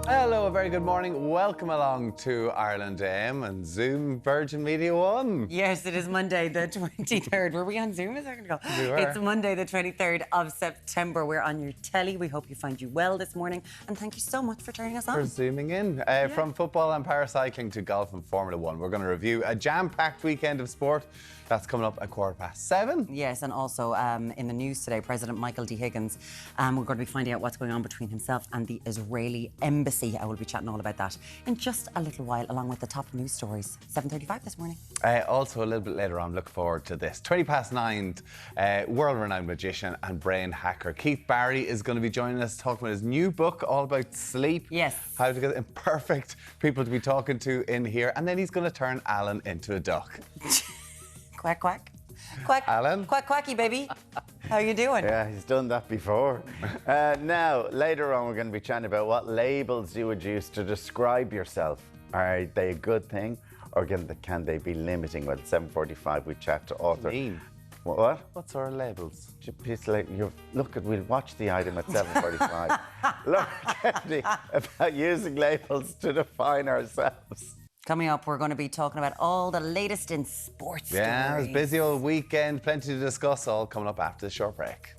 Hello, a very good morning. Welcome along to IrelandAM and Zoom Virgin Media 1. Yes, it is Monday the 23rd. Were we on Zoom a second ago? We were. It's Monday the 23rd of September. We're on your telly. We hope you find you well this morning. And thank you so much for turning us on. For zooming in. From football and paracycling to golf and Formula 1, we're going to review a jam-packed weekend of sport. That's coming up at 7:15. Yes, and also in the news today, President Michael D. Higgins, we're going to be finding out what's going on between himself and the Israeli embassy. I will be chatting all about that in just a little while, along with the top news stories. 7:35 this morning. Also, a little bit later on, look forward to this. 9:20, world-renowned magician and brain hacker Keith Barry is going to be joining us, talking about his new book, all about sleep. Yes. How to get imperfect people to be talking to in here. And then he's going to turn Alan into a duck. Quack, quack. Quack, Alan? Quack, quacky, baby. How you doing? Yeah, he's done that before. Now, later on, we're going to be chatting about what labels you would use to describe yourself. Are they a good thing, or can they be limiting? Well, at 7:45, we chat to author. Mean. What? What sort of labels? We'll watch the item at 7:45. Look, about using labels to define ourselves. Coming up, we're going to be talking about all the latest in sports stories. Yeah, it was a busy old weekend. Plenty to discuss, all coming up after the short break.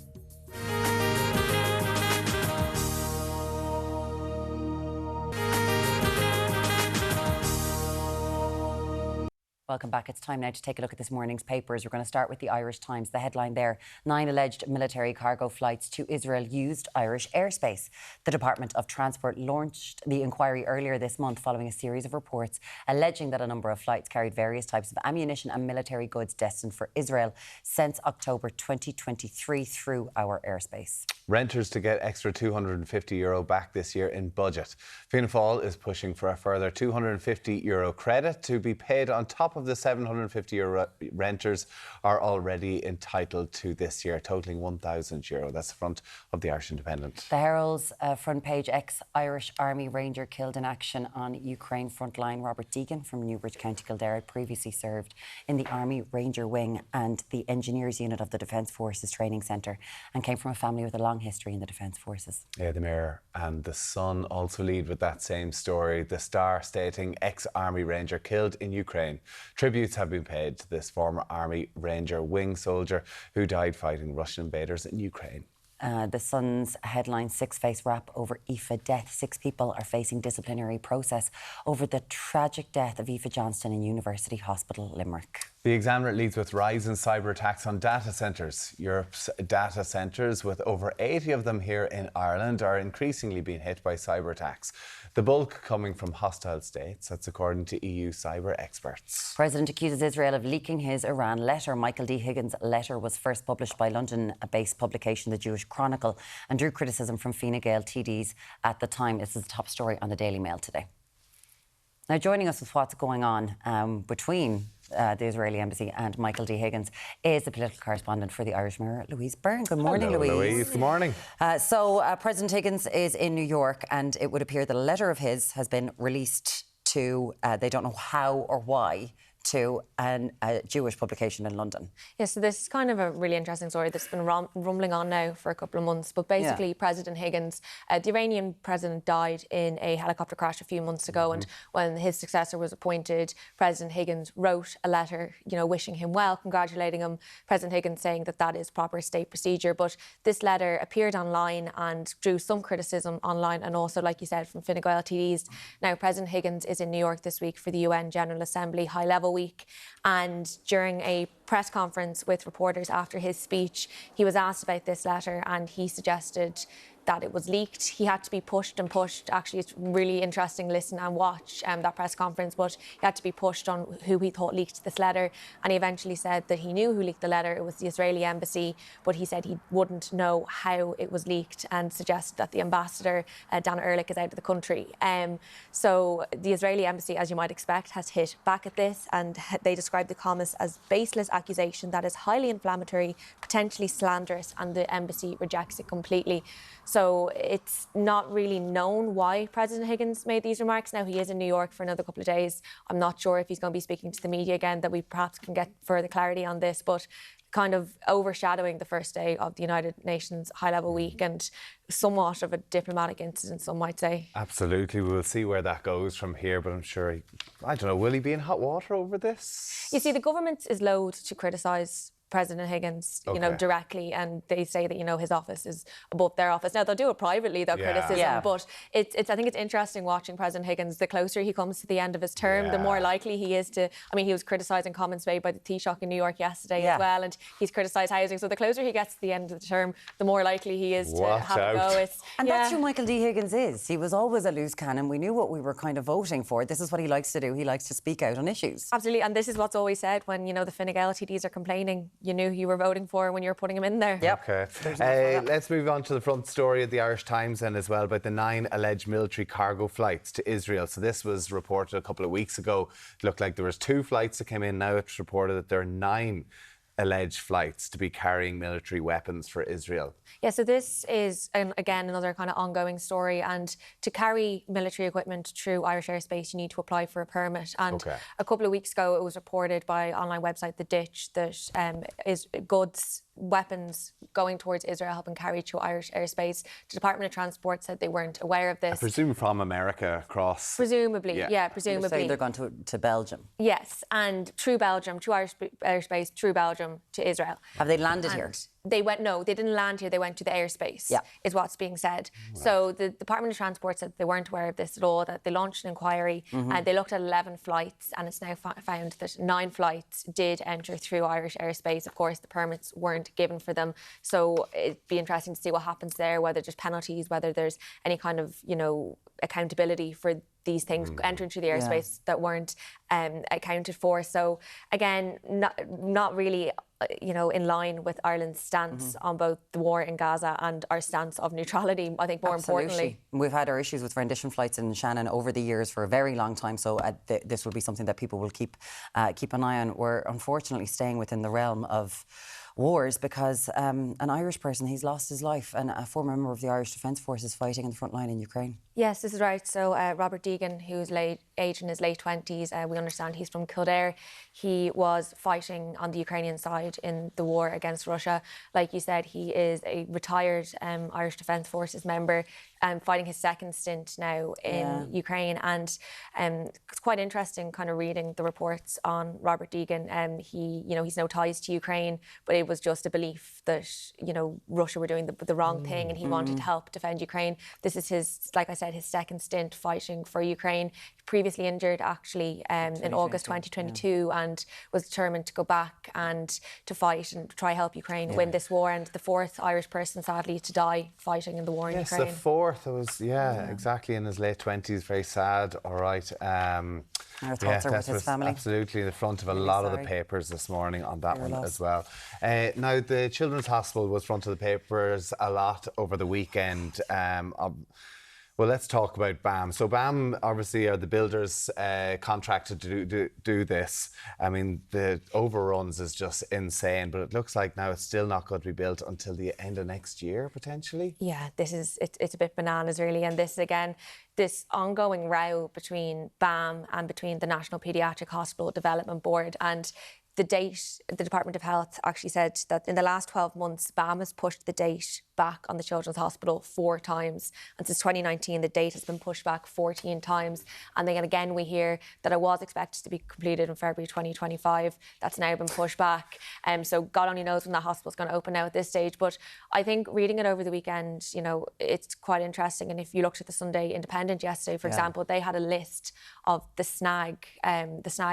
Welcome back. It's time now to take a look at this morning's papers. We're going to start with the Irish Times. The headline there, 9 alleged military cargo flights to Israel used Irish airspace. The Department of Transport launched the inquiry earlier this month following a series of reports alleging that a number of flights carried various types of ammunition and military goods destined for Israel since October 2023 through our airspace. Renters to get extra €250 back this year in budget. Fianna Fáil is pushing for a further €250 credit to be paid on top of the €750 renters are already entitled to this year, totalling €1,000. That's the front of the Irish Independent. The Herald's front page, ex-Irish Army Ranger killed in action on Ukraine frontline. Robert Deegan from Newbridge, County Kildare, had previously served in the Army Ranger Wing and the Engineers Unit of the Defence Forces Training Centre, and came from a family with a long history in the Defence Forces. Yeah, the Mayor and the Sun also lead with that same story. The Star stating ex-Army Ranger killed in Ukraine. Tributes have been paid to this former Army Ranger Wing soldier who died fighting Russian invaders in Ukraine. The Sun's headline, six-face rap over Aoife death. 6 people are facing disciplinary process over the tragic death of Aoife Johnston in University Hospital, Limerick. The Examiner leads with rise in cyber attacks on data centres. Europe's data centres, with over 80 of them here in Ireland, are increasingly being hit by cyber attacks. The bulk coming from hostile states, that's according to EU cyber experts. President accuses Israel of leaking his Iran letter. Michael D. Higgins' letter was first published by London-based publication The Jewish Chronicle and drew criticism from Fine Gael TDs at the time. This is the top story on the Daily Mail today. Now, joining us with what's going on between the Israeli embassy and Michael D. Higgins is the political correspondent for the Irish Mirror, Louise Byrne. Good morning, Hello, Louise. Good morning. President Higgins is in New York, and it would appear that a letter of his has been released to, they don't know how or why, to a Jewish publication in London. Yeah, so this is kind of a really interesting story that's been rumbling on now for a couple of months. But basically, President Higgins, the Iranian president, died in a helicopter crash a few months ago. And when his successor was appointed, President Higgins wrote a letter, wishing him well, congratulating him. President Higgins saying that that is proper state procedure. But this letter appeared online and drew some criticism online, and also, like you said, from Fine Gael TDs. Now, President Higgins is in New York this week for the UN General Assembly high-level week, and during a press conference with reporters after his speech, he was asked about this letter, and he suggested that it was leaked. He had to be pushed and pushed. Actually, it's really interesting, listen and watch that press conference, but he had to be pushed on who he thought leaked this letter. And he eventually said that he knew who leaked the letter. It was the Israeli embassy, but he said he wouldn't know how it was leaked and suggested that the ambassador, Dana Ehrlich, is out of the country. So the Israeli embassy, as you might expect, has hit back at this, and they described the comments as baseless accusation that is highly inflammatory, potentially slanderous, and the embassy rejects it completely. So it's not really known why President Higgins made these remarks. Now, he is in New York for another couple of days. I'm not sure if he's going to be speaking to the media again, that we perhaps can get further clarity on this. But kind of overshadowing the first day of the United Nations high-level week and somewhat of a diplomatic incident, some might say. Absolutely. We'll see where that goes from here, but I'm sure, I don't know, will he be in hot water over this? You see, the government is loath to criticise President Higgins, directly, and they say that, his office is above their office. Now, they'll do it privately, criticism, but I think it's interesting watching President Higgins. The closer he comes to the end of his term, the more likely he is to, he was criticising comments made by the Taoiseach in New York yesterday as well, and he's criticised housing. So the closer he gets to the end of the term, the more likely he is to have a go. That's who Michael D. Higgins is. He was always a loose cannon. We knew what we were kind of voting for. This is what he likes to do. He likes to speak out on issues. Absolutely, and this is what's always said when, the Fine Gael TDs are complaining. You knew who you were voting for when you were putting him in there. Yep. Okay. Let's move on to the front story of the Irish Times then as well, about the 9 alleged military cargo flights to Israel. So this was reported a couple of weeks ago. It looked like there was 2 flights that came in. Now it's reported that there are 9 alleged flights to be carrying military weapons for Israel. Yeah, so this is, again, another kind of ongoing story. And to carry military equipment through Irish airspace, you need to apply for a permit. And a couple of weeks ago, it was reported by online website The Ditch that weapons going towards Israel have been carried through Irish airspace. The Department of Transport said they weren't aware of this. I presume from America across. Presumably, presumably. They're gone to Belgium. Yes, and through Belgium, through Irish airspace, through Belgium to Israel. Have they landed here? They didn't land here, they went to the airspace, is what's being said. Right. So the Department of Transport said they weren't aware of this at all, that they launched an inquiry and they looked at 11 flights, and it's now found that 9 flights did enter through Irish airspace. Of course, the permits weren't given for them. So it'd be interesting to see what happens there, whether there's penalties, whether there's any kind of, accountability for these things entering through the airspace that weren't accounted for. So again, not really in line with Ireland's stance on both the war in Gaza and our stance of neutrality, I think more importantly. We've had our issues with rendition flights in Shannon over the years for a very long time, so this will be something that people will keep an eye on. We're unfortunately staying within the realm of wars because an Irish person, he's lost his life, and a former member of the Irish Defence Forces fighting in the front line in Ukraine. Yes, this is right. So Robert Deegan, who's aged in his late 20s, we understand he's from Kildare. He was fighting on the Ukrainian side in the war against Russia. Like you said, he is a retired Irish Defence Forces member, fighting his second stint now in Ukraine. And it's quite interesting kind of reading the reports on Robert Deegan. He's no ties to Ukraine, but it was just a belief that, Russia were doing the wrong thing and he wanted to help defend Ukraine. This is his, like I said, his second stint fighting for Ukraine. Previously injured actually in August 2022 and was determined to go back and to fight and try help Ukraine win this war, and the 4th Irish person sadly to die fighting in the war in Ukraine. Yes, the 4th. It was exactly in his late 20s. Very sad. All right. Our thoughts are with his family. Absolutely in the front of a lot of the papers this morning on that one as well. Now the Children's Hospital was front of the papers a lot over the weekend. Well, let's talk about BAM. So BAM obviously are the builders contracted to do this. I mean, the overruns is just insane, but it looks like now it's still not going to be built until the end of next year, potentially. Yeah, it's a bit bananas, really. And this, again, this ongoing row between BAM and between the National Paediatric Hospital Development Board. And the date, the Department of Health actually said that in the last 12 months, BAM has pushed the date back on the Children's Hospital 4 times. And since 2019, the date has been pushed back 14 times. And then again, we hear that it was expected to be completed in February 2025. That's now been pushed back. So God only knows when that hospital's going to open now at this stage. But I think reading it over the weekend, it's quite interesting. And if you looked at the Sunday Independent yesterday, for example, they had a list of the snag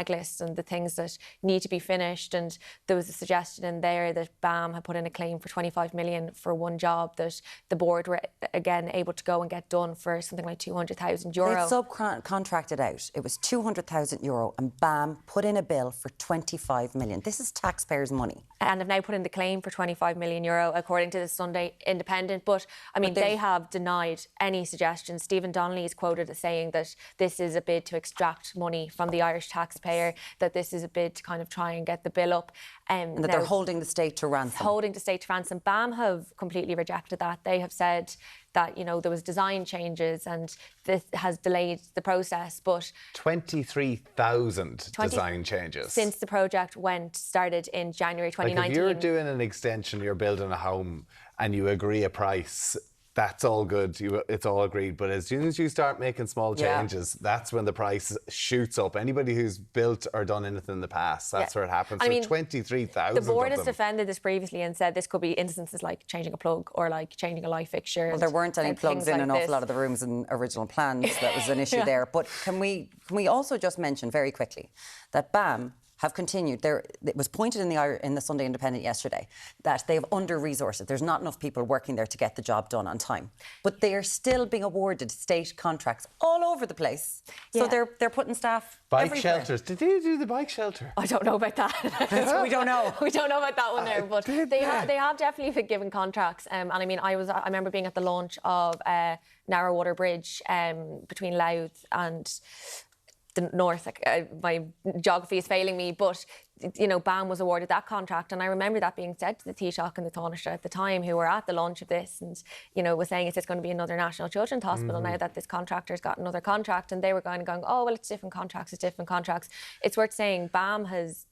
list and the things that need to be finished. And there was a suggestion in there that BAM had put in a claim for 25 million for one job that the board were again able to go and get done for something like €200,000. They subcontracted out. It was €200,000 and BAM put in a bill for 25 million. This is taxpayers' money. And have now put in the claim for €25 million, according to the Sunday Independent. But, I mean, they have denied any suggestions. Stephen Donnelly is quoted as saying that this is a bid to extract money from the Irish taxpayer, that this is a bid to kind of try and get the bill up. And that they're holding the state to ransom. Holding the state to ransom. BAM have completely rejected that. They have said that, you know, there was design changes and this has delayed the process, but 23,000 design changes since the project started in January 2019. Like if you're doing an extension, you're building a home and you agree a price, that's all good. It's all agreed. But as soon as you start making small changes, that's when the price shoots up. Anybody who's built or done anything in the past, that's where it happens. I mean, 23,000. The board has defended this previously and said this could be instances like changing a plug or like changing a light fixture. Well, there weren't any plugs in an awful lot of the rooms in original plans. That was an issue there. But can we also just mention very quickly that BAM have continued. It was pointed in the Sunday Independent yesterday that they have under-resourced. There's not enough people working there to get the job done on time. But they are still being awarded state contracts all over the place. So they're putting staff Bike everywhere. shelters. Did you do the bike shelter? I don't know about that. We don't know. We don't know about that one there. But they have definitely been given contracts. And I mean, I remember being at the launch of Narrowwater Bridge between Louth and the north. My geography is failing me, but you know, BAM was awarded that contract, and I remember that being said to the Taoiseach and the Taoiseach at the time, who were at the launch of this, and you know, was saying, is this going to be another National Children's Hospital now that this contractor's got another contract? And they were going, oh well, it's different contracts. It's worth saying BAM has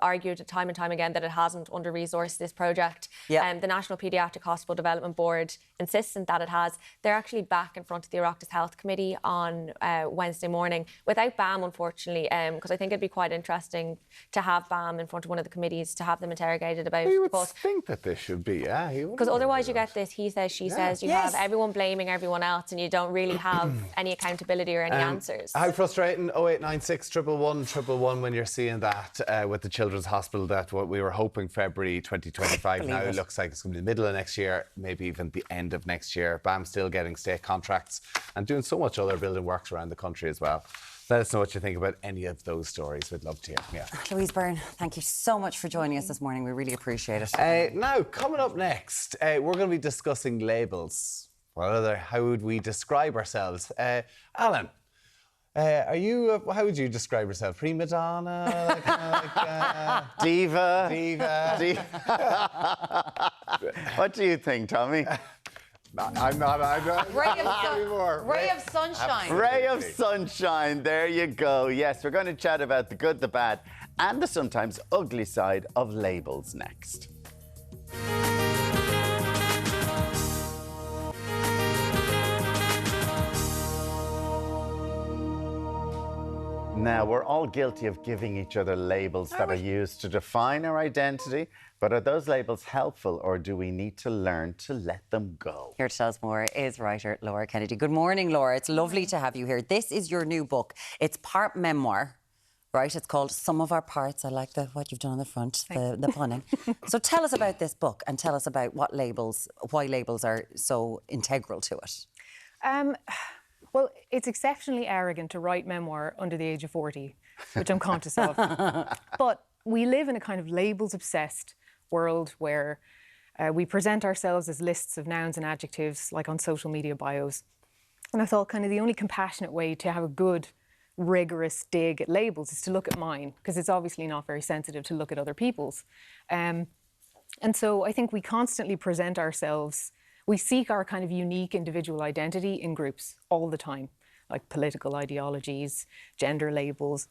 argued time and time again that it hasn't under-resourced this project. The National Paediatric Hospital Development Board insistent that it has. They're actually back in front of the Oireachtas Health Committee on Wednesday morning without BAM, unfortunately, because I think it'd be quite interesting to have BAM in front of one of the committees, to have them interrogated about You would think that this should be, because otherwise you get this he says, she says, you have everyone blaming everyone else and you don't really have any accountability or any answers. How frustrating. 0896 111 111 when you're seeing that with the Children's Hospital, that what we were hoping February 2025 now it looks like it's going to be the middle of next year, maybe even the end of next year. BAM still getting state contracts and doing so much other building works around the country as well. Let us know what you think about any of those stories. We'd love to hear. Louise Byrne, thank you so much for joining us this morning. We really appreciate it. Now, coming up next, we're going to be discussing labels. How would we describe ourselves? Alan, are you? How would you describe yourself? Prima donna, Diva. Diva. What do you think, Tommy? I'm not anymore. Ray of sunshine. Ray of sunshine. There you go. Yes, we're going to chat about the good, the bad, and the sometimes ugly side of labels next. Now, we're all guilty of giving each other labels that are used to define our identity, but are those labels helpful, or do we need to learn to let them go? Here to tell us more is writer Laura Kennedy. Good morning, Laura. It's lovely to have you here. This is your new book. It's part memoir, right? It's called Some of Our Parts. I like what you've done on the front, the punning. So tell us about this book and tell us about why labels are so integral to it. Well, it's exceptionally arrogant to write memoir under the age of 40, which I'm conscious of. But we live in a kind of labels-obsessed world where we present ourselves as lists of nouns and adjectives, like on social media bios. And I thought kind of the only compassionate way to have a good, rigorous dig at labels is to look at mine, because it's obviously not very sensitive to look at other people's. And so I think we constantly present ourselves. We seek our kind of unique individual identity in groups all the time, like political ideologies, gender labels.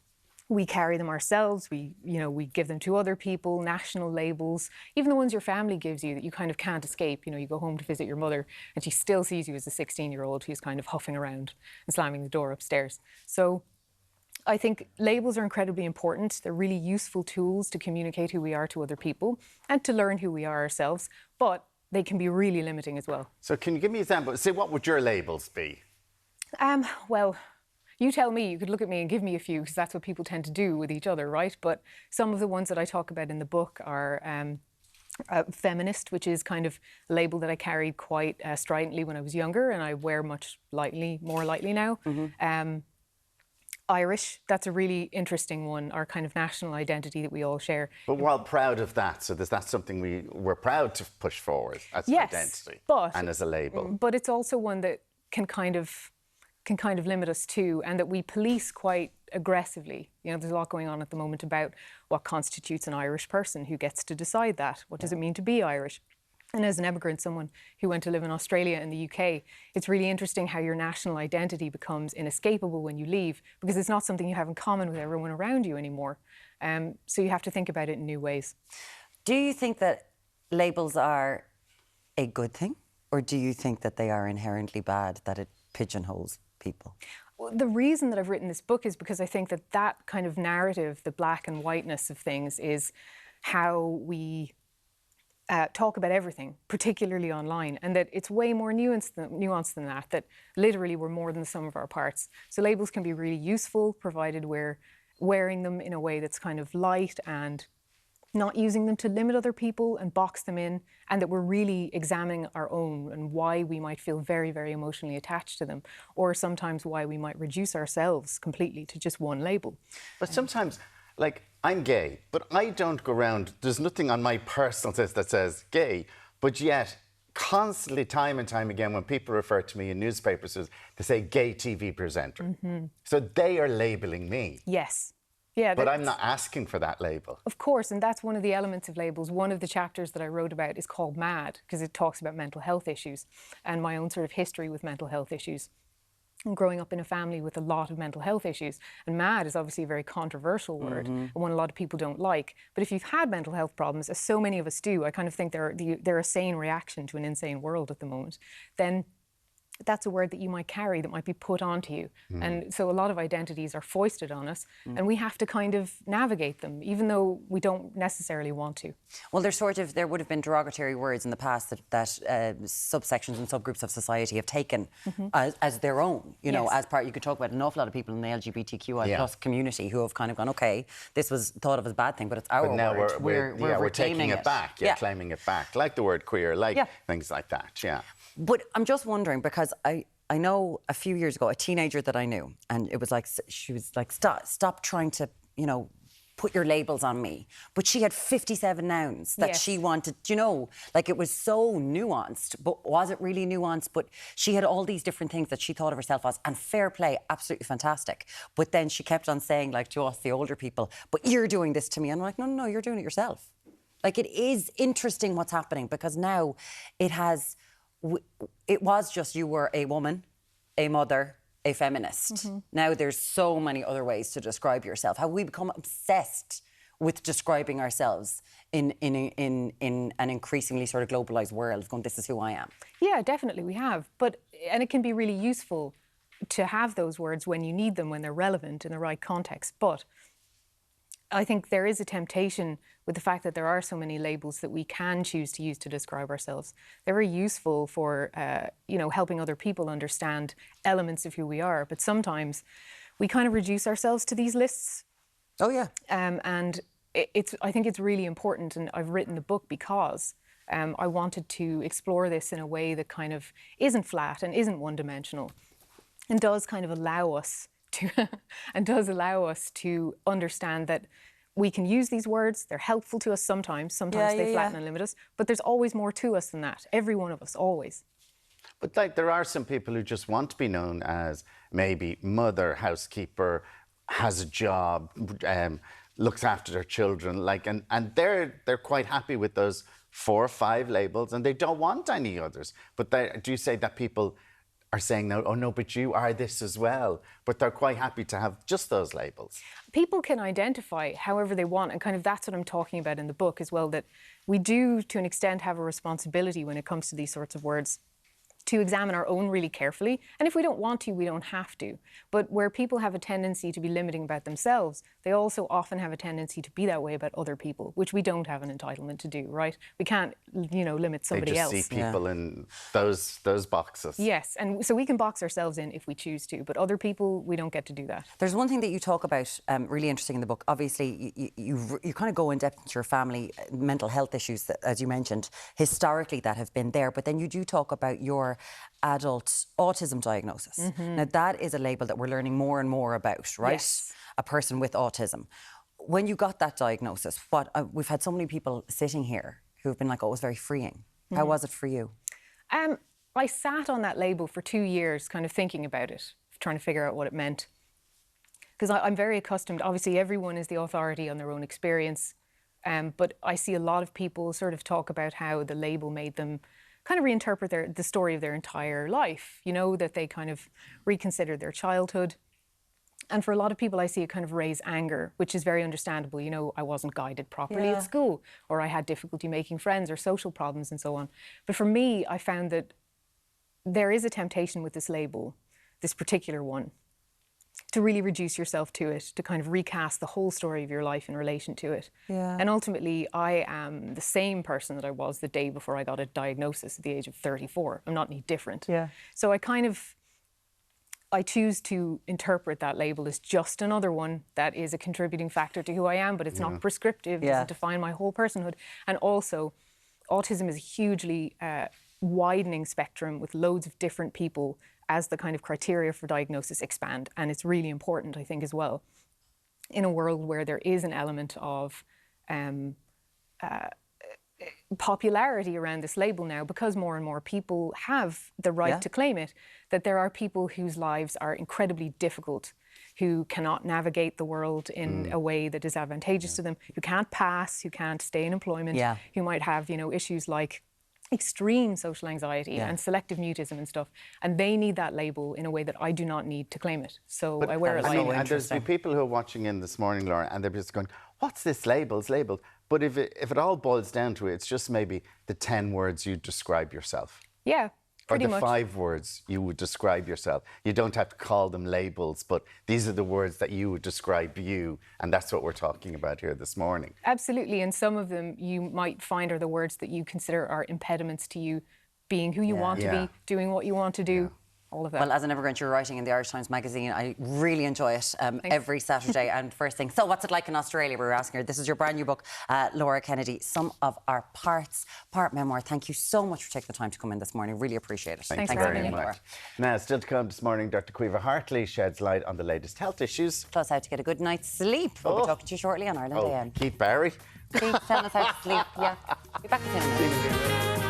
We carry them ourselves. We give them to other people, national labels, even the ones your family gives you that you kind of can't escape. You know, you go home to visit your mother and she still sees you as a 16-year-old who's kind of huffing around and slamming the door upstairs. So I think labels are incredibly important. They're really useful tools to communicate who we are to other people and to learn who we are ourselves. But they can be really limiting as well. So can you give me an example? Say, what would your labels be? Well, you tell me. You could look at me and give me a few, because that's what people tend to do with each other, right? But some of the ones that I talk about in the book are feminist, which is kind of a label that I carried quite stridently when I was younger, and I wear more lightly now. Mm-hmm. Irish, that's a really interesting one, our kind of national identity that we all share. But we're all proud of that, so that's something we're proud to push forward as an identity and as a label. But it's also one that can kind of can kind of limit us too, and that we police quite aggressively. You know, there's a lot going on at the moment about what constitutes an Irish person, who gets to decide that. What does it mean to be Irish? And as an immigrant, someone who went to live in Australia and the UK, it's really interesting how your national identity becomes inescapable when you leave, because it's not something you have in common with everyone around you anymore. So you have to think about it in new ways. Do you think that labels are a good thing? Or do you think that they are inherently bad, that it pigeonholes people? Well, the reason that I've written this book is because I think that that kind of narrative, the black and whiteness of things, is how we talk about everything, particularly online, and that it's way more nuanced than that, that literally we're more than the sum of our parts. So labels can be really useful, provided we're wearing them in a way that's kind of light and not using them to limit other people and box them in, and that we're really examining our own and why we might feel very, very emotionally attached to them, or sometimes why we might reduce ourselves completely to just one label. But sometimes, like, I'm gay, but I don't go around, there's nothing on my personal list that says gay, but yet constantly, time and time again, when people refer to me in newspapers, they say gay TV presenter. So they are labelling me. Yes. Yeah, but I'm not asking for that label. Of course, and that's one of the elements of labels. One of the chapters that I wrote about is called Mad, because it talks about mental health issues and my own sort of history with mental health issues. And growing up in a family with a lot of mental health issues. And mad is obviously a very controversial word, and one a lot of people don't like. But if you've had mental health problems, as so many of us do, I kind of think they're a sane reaction to an insane world at the moment, then that's a word that you might carry, that might be put onto you. And so a lot of identities are foisted on us, and we have to kind of navigate them, even though we don't necessarily want to. Well, there would have been derogatory words in the past that subsections and subgroups of society have taken as their own, you know, as part. You could talk about an awful lot of people in the LGBTQI plus community who have kind of gone, okay, this was thought of as a bad thing, but it's our But now word. we're taking it back, claiming it back, like the word queer, like things like that, But I'm just wondering, because I know a few years ago, a teenager that I knew, and it was like, she was like, stop trying to, you know, put your labels on me. But she had 57 nouns that she wanted, you know, like it was so nuanced, but was it really nuanced? But she had all these different things that she thought of herself as, and fair play, absolutely fantastic. But then she kept on saying, like, to us, the older people, but you're doing this to me. And I'm like, no, you're doing it yourself. Like, it is interesting what's happening, because now it was just you were a woman, a mother, a feminist. Now there's so many other ways to describe yourself. How we become obsessed with describing ourselves in an increasingly sort of globalised world, going, this is who I am. Yeah, definitely we have. And it can be really useful to have those words when you need them, when they're relevant in the right context. But I think there is a temptation with the fact that there are so many labels that we can choose to use to describe ourselves. They're very useful for, you know, helping other people understand elements of who we are. But sometimes we kind of reduce ourselves to these lists. Oh, yeah. And I think it's really important, and I've written the book because I wanted to explore this in a way that kind of isn't flat and isn't one-dimensional, and does kind of allow us to understand that we can use these words. They're helpful to us sometimes. Sometimes they flatten and limit us. But there's always more to us than that. Every one of us, always. But like, there are some people who just want to be known as maybe mother, housekeeper, has a job, looks after their children, like, and they're quite happy with those 4 or 5 labels, and they don't want any others. But do you say that people are saying now, oh no, but you are this as well, but they're quite happy to have just those labels? People can identify however they want, and kind of that's what I'm talking about in the book as well, that we do, to an extent, have a responsibility when it comes to these sorts of words, to examine our own really carefully. And if we don't want to, we don't have to. But where people have a tendency to be limiting about themselves, they also often have a tendency to be that way about other people, which we don't have an entitlement to do, right? We can't, you know, limit somebody else. They just see people in those boxes. Yes, and so we can box ourselves in if we choose to, but other people, we don't get to do that. There's one thing that you talk about, really interesting in the book. Obviously, you kind of go in depth into your family mental health issues, that, as you mentioned, historically that have been there, but then you do talk about your adult autism diagnosis. Now, that is a label that we're learning more and more about, right? Yes. A person with autism. When you got that diagnosis, we've had so many people sitting here who have been like, oh, it was very freeing. How was it for you? I sat on that label for 2 years kind of thinking about it, trying to figure out what it meant. Because I'm very accustomed, obviously everyone is the authority on their own experience, but I see a lot of people sort of talk about how the label made them kind of reinterpret the story of their entire life, you know, that they kind of reconsidered their childhood. And for a lot of people, I see it kind of raise anger, which is very understandable. You know, I wasn't guided properly at school, or I had difficulty making friends or social problems and so on. But for me, I found that there is a temptation with this label, this particular one, to really reduce yourself to it, to kind of recast the whole story of your life in relation to it. Yeah. And ultimately, I am the same person that I was the day before I got a diagnosis at the age of 34. I'm not any different. Yeah. So I choose to interpret that label as just another one that is a contributing factor to who I am, but it's not prescriptive. It doesn't define my whole personhood. And also, autism is a hugely widening spectrum with loads of different people as the kind of criteria for diagnosis expand. And it's really important, I think, as well, in a world where there is an element of popularity around this label now, because more and more people have the right to claim it, that there are people whose lives are incredibly difficult, who cannot navigate the world in a way that is advantageous to them, who can't pass, who can't stay in employment, who might have, you know, issues like extreme social anxiety and selective mutism and stuff, and they need that label in a way that I do not need to claim it. So I wear it like and there's people who are watching in this morning, Laura, and they're just going, what's this label? It's labelled. But if it all boils down to it, it's just maybe the 10 words you describe yourself. Yeah, pretty much. Or the 5 words you would describe yourself. You don't have to call them labels, but these are the words that you would describe you, and that's what we're talking about here this morning. Absolutely, and some of them you might find are the words that you consider are impediments to you being who you want to be, doing what you want to do. All of that. Well, as an immigrant, you're writing in the Irish Times magazine. I really enjoy it every Saturday. And first thing, so what's it like in Australia? We were asking her. This is your brand new book, Laura Kennedy, Some of Our Parts, part memoir. Thank you so much for taking the time to come in this morning. Really appreciate it. Thanks very much. Now, still to come this morning, Dr Caoimhe Hartley sheds light on the latest health issues. Plus how to get a good night's sleep. We'll be talking to you shortly on IrelandAM. Keith Barry. Keith, tell us how to sleep. Yeah. Be back in a minute.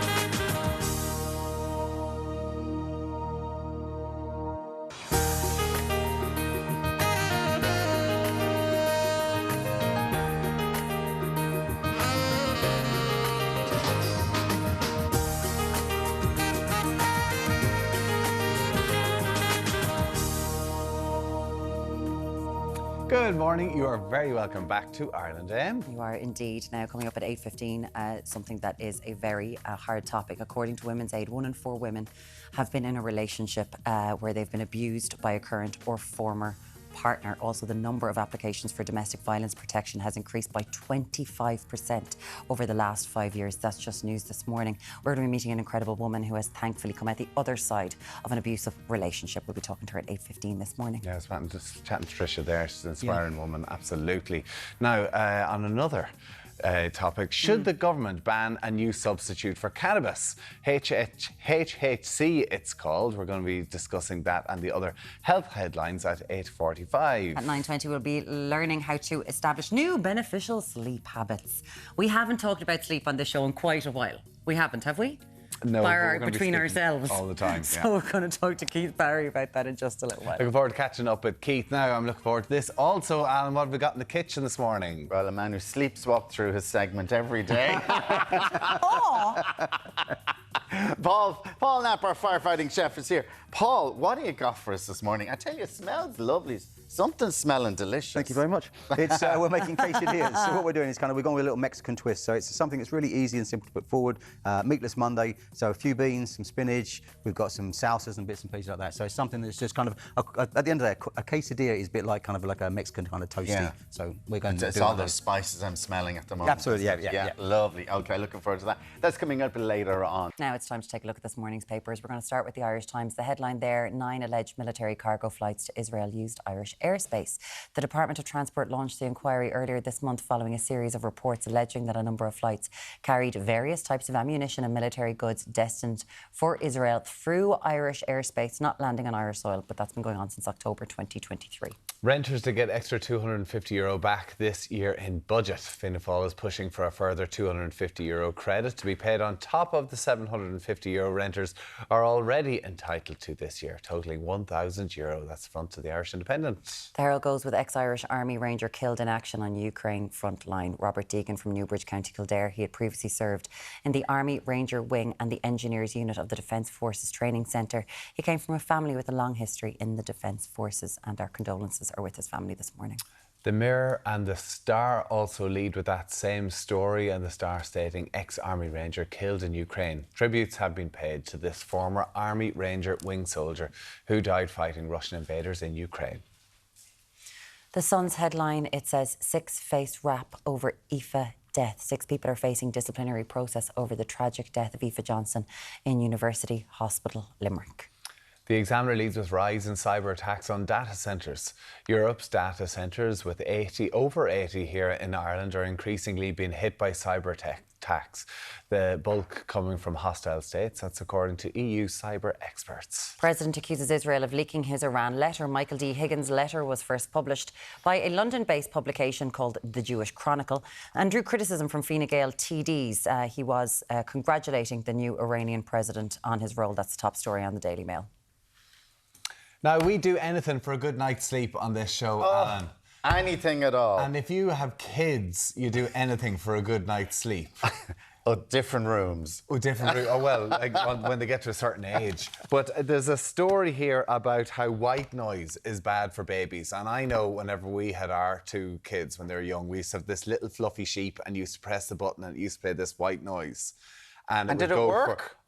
Good morning. You are very welcome back to IrelandAM. You are indeed. Now, coming up at 8:15, something that is a very hard topic. According to Women's Aid, 1 in 4 women have been in a relationship where they've been abused by a current or former partner. Also, the number of applications for domestic violence protection has increased by 25% over the last 5 years. That's just news this morning. We're going to be meeting an incredible woman who has thankfully come out the other side of an abusive relationship. We'll be talking to her at 8:15 this morning. Yeah, I was just chatting to Trisha there. She's an inspiring woman, absolutely. Now, on another topic, should the government ban a new substitute for cannabis? HHC it's called. We're going to be discussing that and the other health headlines at 8:45. At 9:20 we'll be learning how to establish new beneficial sleep habits. We haven't talked about sleep on this show in quite a while. We haven't, have we? No, between ourselves all the time. So we're going to talk to Keith Barry about that in just a little while. Looking forward to catching up with Keith now. I'm looking forward to this. Also, Alan, what have we got in the kitchen this morning? Well, a man who sleepwalks through his segment every day. Oh! Paul Knapp, our firefighting chef, is here. Paul, what do you got for us this morning? I tell you, it smells lovely. Something's smelling delicious. Thank you very much. It's we're making quesadillas. So what we're doing is we're going with a little Mexican twist. So it's something that's really easy and simple to put forward. Meatless Monday. So a few beans, some spinach. We've got some salsas and bits and pieces like that. So it's something that's just at the end of the day, a quesadilla is a bit like a Mexican kind of toasty. Yeah. So we're going to. It's all those spices I'm smelling at the moment. Absolutely. Yeah. Lovely. Okay, looking forward to that. That's coming up later on. Now it's time to take a look at this morning's papers. We're going to start with the Irish Times. The headline there: 9 alleged military cargo flights to Israel used Irish airspace. The Department of Transport launched the inquiry earlier this month following a series of reports alleging that a number of flights carried various types of ammunition and military goods destined for Israel through Irish airspace, not landing on Irish soil, but that's been going on since October 2023. Renters to get extra €250 back this year in budget. Fianna Fáil is pushing for a further €250 credit to be paid on top of the €750 renters are already entitled to this year, totalling €1,000. That's the front of the Irish Independent. The Herald goes with ex-Irish Army Ranger killed in action on Ukraine front line. Robert Deegan from Newbridge, County Kildare. He had previously served in the Army Ranger Wing and the Engineers Unit of the Defence Forces Training Centre. He came from a family with a long history in the Defence Forces, and our condolences are with his family this morning. The Mirror and the Star also lead with that same story, and the Star stating ex-Army Ranger killed in Ukraine. Tributes have been paid to this former Army Ranger wing soldier who died fighting Russian invaders in Ukraine. The Sun's headline, it says, 6 face rap over Aoife death. 6 people are facing disciplinary process over the tragic death of Aoife Johnson in University Hospital, Limerick. The Examiner leads with rise in cyber attacks on data centres. Europe's data centres, with over 80 here in Ireland, are increasingly being hit by cyber attacks. The bulk coming from hostile states. That's according to EU cyber experts. President accuses Israel of leaking his Iran letter. Michael D. Higgins' letter was first published by a London-based publication called The Jewish Chronicle and drew criticism from Fine Gael TDs. He was congratulating the new Iranian president on his role. That's the top story on the Daily Mail. Now, we do anything for a good night's sleep on this show, Alan. Anything at all. And if you have kids, you do anything for a good night's sleep. Different rooms. Well, like when they get to a certain age. But there's a story here about how white noise is bad for babies. And I know whenever we had our 2 kids when they were young, we used to have this little fluffy sheep and you used to press the button and it used to play this white noise. And did it work?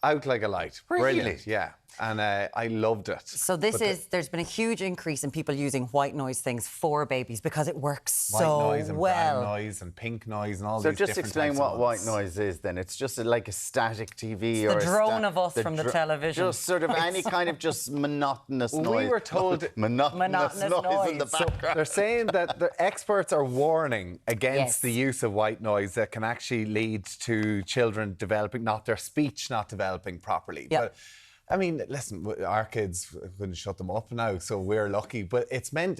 Out like a light. Really? Brilliant, yeah. And I loved it. So there's been a huge increase in people using white noise things for babies because it works so white noise and well. brown noise and pink noise and all So these different just explain types what of white ones. noise is then. It's just like a static TV It's or the drone of us from the television. Just sort of any kind of just monotonous noise. We were told monotonous noise in the background. They're saying that the experts are warning against Yes. the use of white noise that can actually lead to children developing, their speech not developing properly. Yep. But I mean, listen, our kids couldn't shut them up now, so we're lucky. But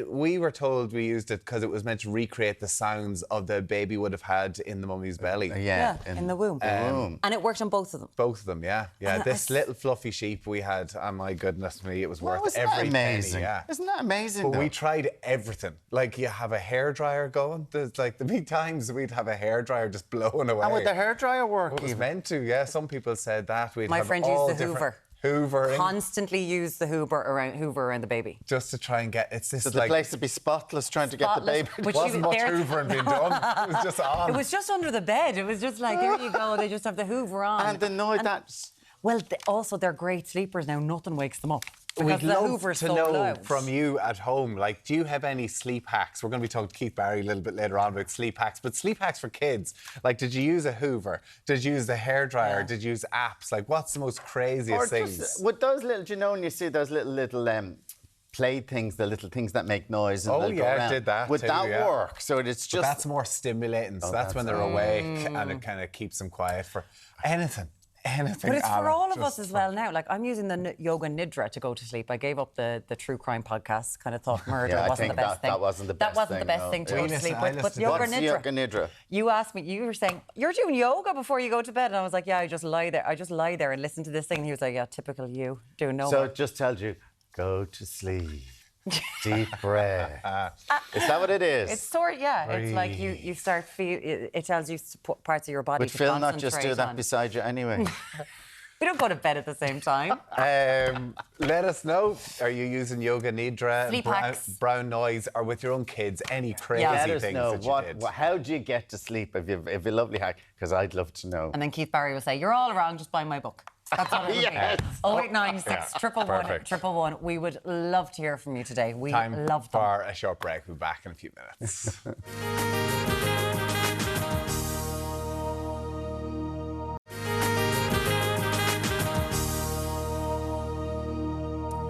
we were told we used it because it was meant to recreate the sounds of the baby would have had in the mummy's belly. Yeah, in the womb. And it worked on both of them. Both of them, yeah. This little fluffy sheep we had, oh my goodness me, it was worth every amazing? penny. Yeah. Isn't that amazing? But though? we tried everything. Like, you have a hairdryer going. There's like the big times we'd have a hairdryer just blowing away. And would the hairdryer work? It was meant to, yeah. Some people said that. My friend used the Hoover. Hoovering. Constantly use the Hoover around the baby. Just to try and get, it's this So like... the place to be spotless trying to get the baby. It wasn't much hoovering being done. It was just on. It was just under the bed. It was just like, here you go. They just have the Hoover on. And the noise that's... Well, also, they're great sleepers now. Nothing wakes them up. We'd the love Hoover's to so know loud. from you at home, like, do you have any sleep hacks? We're going to be talking to Keith Barry a little bit later on about sleep hacks, but sleep hacks for kids. Like, did you use a Hoover? Did you use the hairdryer? Yeah. Did you use apps? Like, what's the most craziest things? Just, with those little, do you know when you see those little play things, the little things that make noise and they'll go around. Did that Would too, that yeah. work? So it's just... But that's more stimulating. So that's when they're awake and it kind of keeps them quiet for anything. But it's for all of us as well now. Like, I'm using the yoga nidra to go to sleep. I gave up the true crime podcast. Kind of thought murder wasn't the best thing. That wasn't the best thing. That wasn't the best thing to go to sleep with. But yoga yoga nidra. You asked me. You were saying you're doing yoga before you go to bed, and I was like, yeah, I just lie there. I just lie there and listen to this thing. And he was like, yeah, typical you. Doing no. So it just tells you, go to sleep. Deep breath. Is that what it is? It's it's like you start feel. It tells you parts of your body. Would Phil not just do that beside you anyway? We don't go to bed at the same time. Let us know. Are you using yoga nidra, Sleep hacks. brown noise, or with your own kids? Any crazy Let us things know. that you did? How do you get to sleep if you have a lovely hack? Because I'd love to know. And then Keith Barry will say, "You're all wrong. Just buy my book." That's what it would Yes. be. 0896 111 111. We would love to hear from you today. We Time love them. for a short break. We'll be back in a few minutes.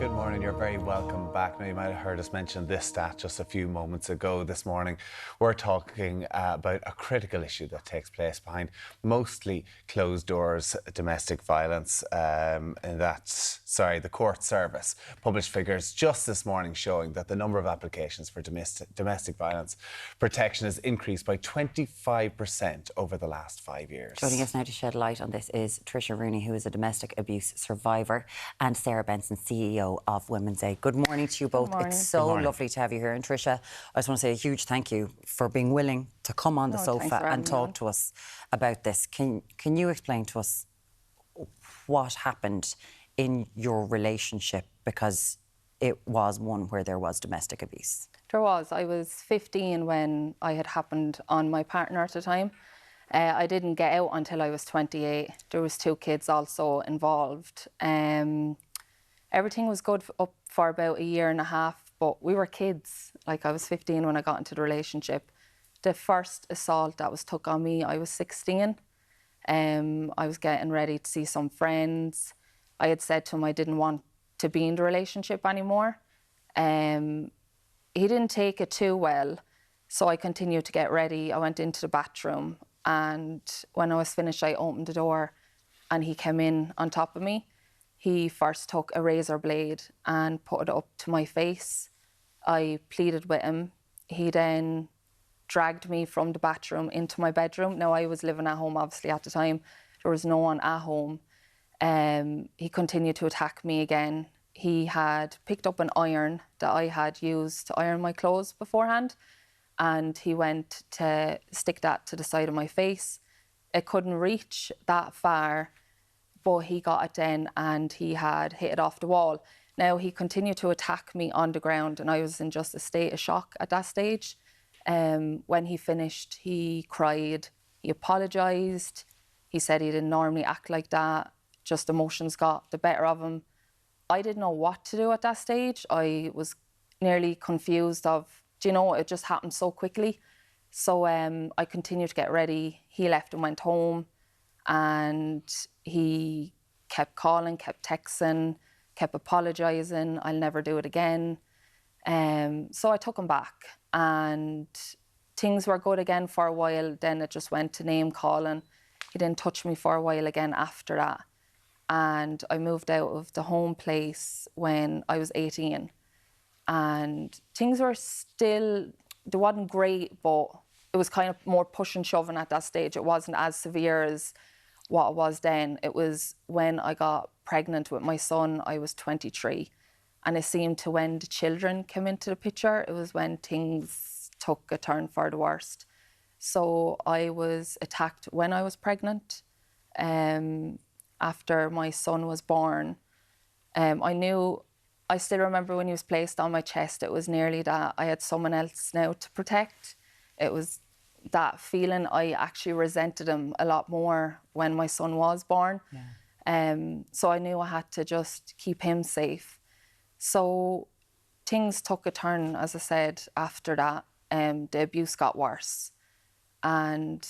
Good morning, you're very welcome back. Now, you might have heard us mention this stat just a few moments ago this morning. We're talking about a critical issue that takes place behind mostly closed doors domestic violence. And that's, the court service published figures just this morning showing that the number of applications for domestic violence protection has increased by 25% over the last 5 years. Joining us now to shed light on this is Trisha Rooney, who is a domestic abuse survivor, and Sarah Benson, CEO of Women's Aid. Good morning to you both. It's so lovely to have you here. And Trisha, I just want to say a huge thank you for being willing to come on the sofa and talk to us about this. Can you explain to us what happened in your relationship? Because it was one where there was domestic abuse. There was. I was 15 when it had happened on my partner at the time. I didn't get out until I was 28. There was 2 kids also involved. Everything was good up for about a year and a half, but we were kids. Like, I was 15 when I got into the relationship. The first assault that was took on me, I was 16. I was getting ready to see some friends. I had said to him I didn't want to be in the relationship anymore. He didn't take it too well, so I continued to get ready. I went into the bathroom, and when I was finished, I opened the door and he came in on top of me. He first took a razor blade and put it up to my face. I pleaded with him. He then dragged me from the bathroom into my bedroom. Now, I was living at home, obviously, at the time. There was no one at home. He continued to attack me again. He had picked up an iron that I had used to iron my clothes beforehand, and he went to stick that to the side of my face. It couldn't reach that far, but he got it then and he had hit it off the wall. Now, he continued to attack me on the ground, and I was in just a state of shock at that stage. When he finished, he cried, he apologised. He said he didn't normally act like that, just emotions got the better of him. I didn't know what to do at that stage. I was nearly confused of, it just happened so quickly. So I continued to get ready. He left and went home, and he kept calling, kept texting, kept apologising. I'll never do it again. So I took him back, and things were good again for a while. Then it just went to name calling. He didn't touch me for a while again after that. And I moved out of the home place when I was 18. And things were still, they wasn't great, but it was kind of more push and shoving at that stage. It wasn't as severe as what it was then. It was when I got pregnant with my son, I was 23. And it seemed to when the children came into the picture, it was when things took a turn for the worst. So I was attacked when I was pregnant. After my son was born, I still remember when he was placed on my chest, it was nearly that I had someone else now to protect. It was that feeling. I actually resented him a lot more when my son was born. Yeah. So I knew I had to just keep him safe. So things took a turn, as I said, after that. The abuse got worse. And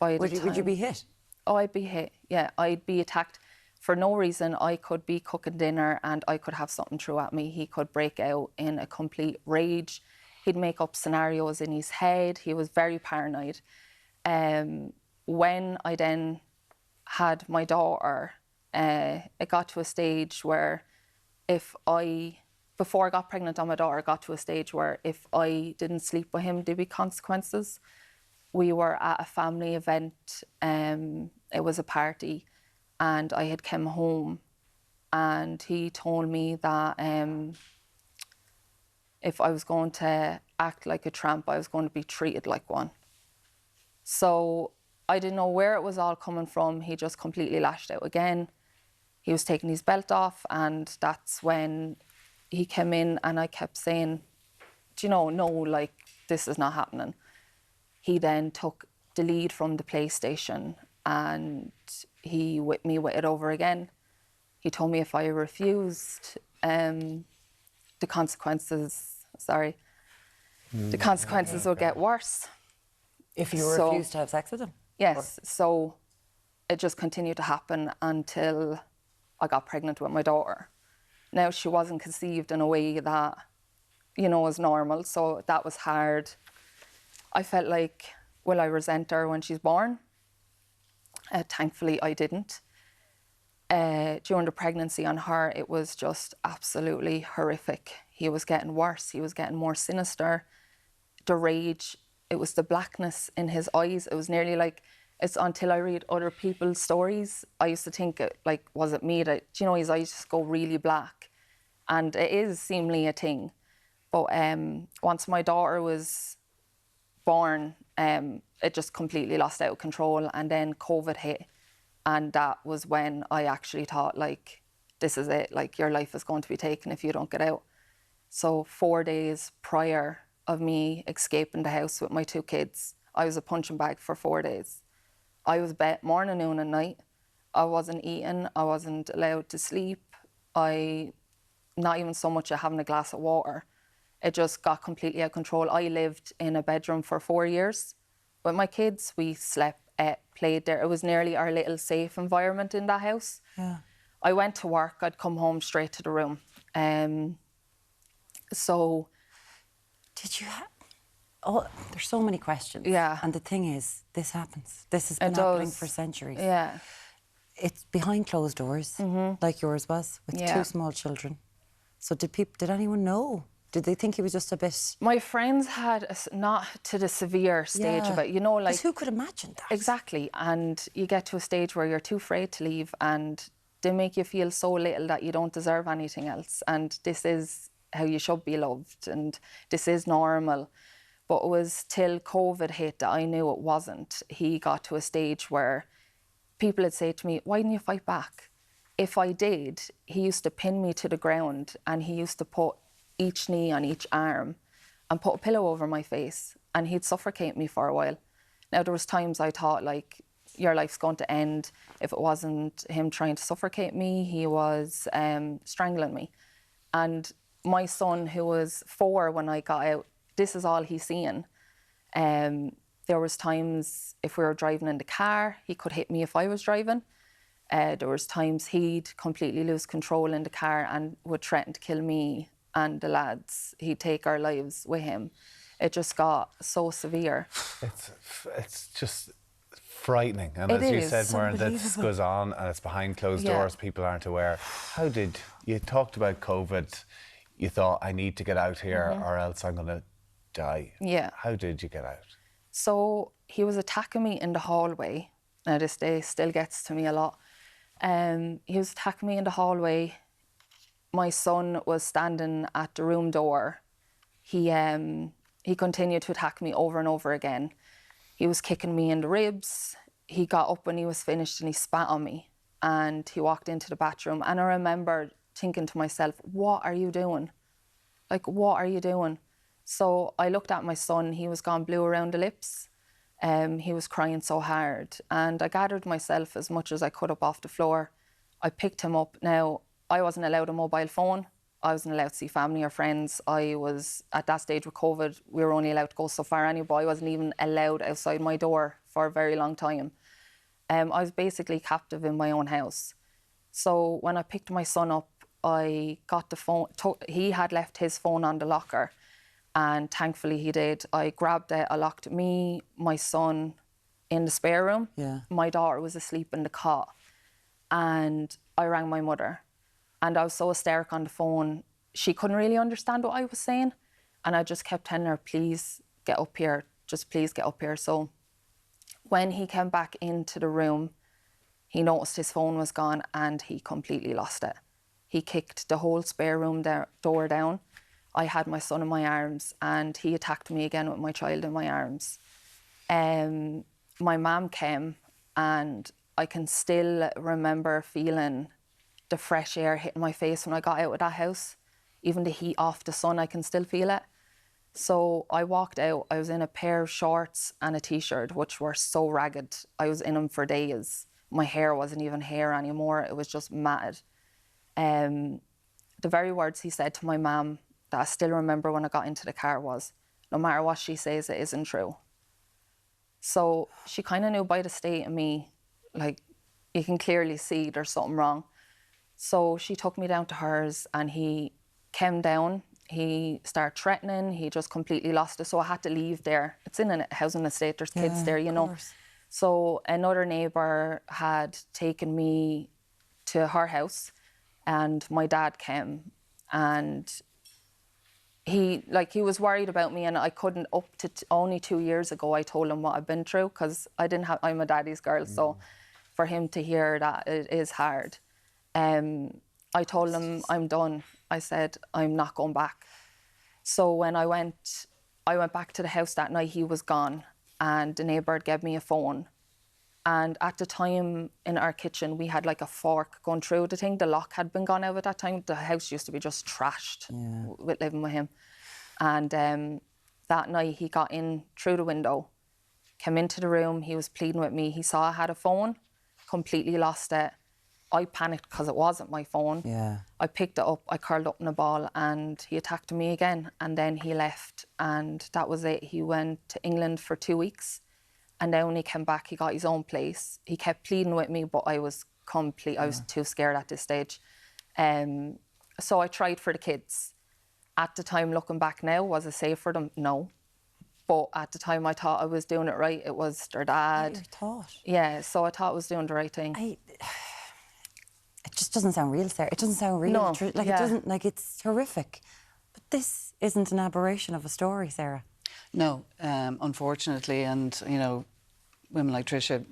by the time... Would you be hit? Oh, I'd be hit, yeah. I'd be attacked for no reason. I could be cooking dinner and I could have something thrown at me. He could break out in a complete rage. He'd make up scenarios in his head. He was very paranoid. When I then had my daughter, it got to a stage where before I got pregnant on my daughter, it got to a stage where if I didn't sleep with him, there'd be consequences. We were at a family event. It was a party, and I had come home, and he told me that if I was going to act like a tramp, I was going to be treated like one. So I didn't know where it was all coming from. He just completely lashed out again. He was taking his belt off, and that's when he came in, and I kept saying, no, like, this is not happening. He then took the lead from the PlayStation, and he whipped me with it over again. He told me if I refused, the consequences would get worse. If you refused to have sex with him? Yes. So it just continued to happen until I got pregnant with my daughter. Now, she wasn't conceived in a way that, you know, was normal, so that was hard. I felt like, will I resent her when she's born? Thankfully, I didn't. During the pregnancy on her, it was just absolutely horrific. He was getting worse. He was getting more sinister. The rage, it was the blackness in his eyes. It was nearly like, it's until I read other people's stories, I used to think, like, was it me that, you know, his eyes just go really black. And it is seemingly a thing. But once my daughter was born, it just completely lost out of control. And then COVID hit. And that was when I actually thought, like, this is it. Like, your life is going to be taken if you don't get out. So 4 days prior of me escaping the house with my 2 kids, I was a punching bag for 4 days. I was bed morning, noon and night. I wasn't eating. I wasn't allowed to sleep. Not even so much of having a glass of water. It just got completely out of control. I lived in a bedroom for 4 years. With my kids, we slept, played there. It was nearly our little safe environment in that house. Yeah. I went to work. I'd come home straight to the room. So... Did you have... Oh, there's so many questions. Yeah. And the thing is, this happens. This has been happening for centuries. Yeah. It's behind closed doors, like yours was, with 2 small children. So did anyone know? Did they think he was just a bit... My friends had, not to the severe stage of it, you know, like... 'Cause who could imagine that? Exactly. And you get to a stage where you're too afraid to leave and they make you feel so little that you don't deserve anything else. And this is how you should be loved and this is normal. But it was till COVID hit that I knew it wasn't. He got to a stage where people would say to me, why didn't you fight back? If I did, he used to pin me to the ground and he used to put each knee on each arm and put a pillow over my face and he'd suffocate me for a while. Now, there was times I thought, like, your life's going to end. If it wasn't him trying to suffocate me, he was strangling me. And my son, who was 4 when I got out, this is all he's seeing. There was times if we were driving in the car, he could hit me if I was driving. There was times he'd completely lose control in the car and would threaten to kill me and the lads. He'd take our lives with him. It just got so severe. It's just frightening. And It as you is. said, Muireann, this goes on and it's behind closed doors. People aren't aware. How did you talked about COVID? You thought, I need to get out here or else I'm going to die. Yeah. How did you get out? So he was attacking me in the hallway. Now, this day still gets to me a lot. He was attacking me in the hallway. My son was standing at the room door. He continued to attack me over and over again. He was kicking me in the ribs. He got up when he was finished and he spat on me. And he walked into the bathroom. And I remember thinking to myself, what are you doing? Like, what are you doing? So I looked at my son. He was gone blue around the lips. He was crying so hard. And I gathered myself as much as I could up off the floor. I picked him up. Now, I wasn't allowed a mobile phone. I wasn't allowed to see family or friends. I was, at that stage with COVID, we were only allowed to go so far anyway, but I wasn't even allowed outside my door for a very long time. I was basically captive in my own house. So when I picked my son up, I got the phone. He had left his phone on the locker, and thankfully he did. I grabbed it, I locked me, my son in the spare room. Yeah. My daughter was asleep in the cot, and I rang my mother. And I was so hysterical on the phone, she couldn't really understand what I was saying. And I just kept telling her, please get up here, just please get up here. So when he came back into the room, he noticed his phone was gone and he completely lost it. He kicked the whole spare room door down. I had my son in my arms and he attacked me again with my child in my arms. My mum came and I can still remember feeling the fresh air hitting my face when I got out of that house. Even the heat off the sun, I can still feel it. So I walked out, I was in a pair of shorts and a t-shirt, which were so ragged. I was in them for days. My hair wasn't even hair anymore, it was just matted. The very words he said to my mum that I still remember when I got into the car was, no matter what she says, it isn't true. So she kind of knew by the state of me, like, you can clearly see there's something wrong. So she took me down to hers and he came down. He started threatening. He just completely lost it. So I had to leave there. It's in a housing estate. There's kids there, you know. So another neighbour had taken me to her house and my dad came and he was worried about me and I couldn't, up to only 2 years ago, I told him what I've been through because I'm a daddy's girl. So for him to hear that, it is hard. I told him I'm done. I said, I'm not going back. So when I went back to the house that night, he was gone and the neighbour gave me a phone. And at the time in our kitchen, we had like a fork going through the thing. The lock had been gone out at that time. The house used to be just trashed with living with him. And that night he got in through the window, came into the room. He was pleading with me. He saw I had a phone, completely lost it. I panicked because it wasn't my phone. Yeah. I picked it up, I curled up in a ball and he attacked me again. And then he left and that was it. He went to England for 2 weeks. And then when he came back, he got his own place. He kept pleading with me, but I was too scared at this stage. So I tried for the kids. At the time, looking back now, was it safe for them? No. But at the time, I thought I was doing it right. It was their dad. You thought? Yeah, so I thought I was doing the right thing. It just doesn't sound real, Sarah. It doesn't sound real. No, It doesn't, it's horrific. But this isn't an aberration of a story, Sarah. No, unfortunately, and, you know, women like Trisha,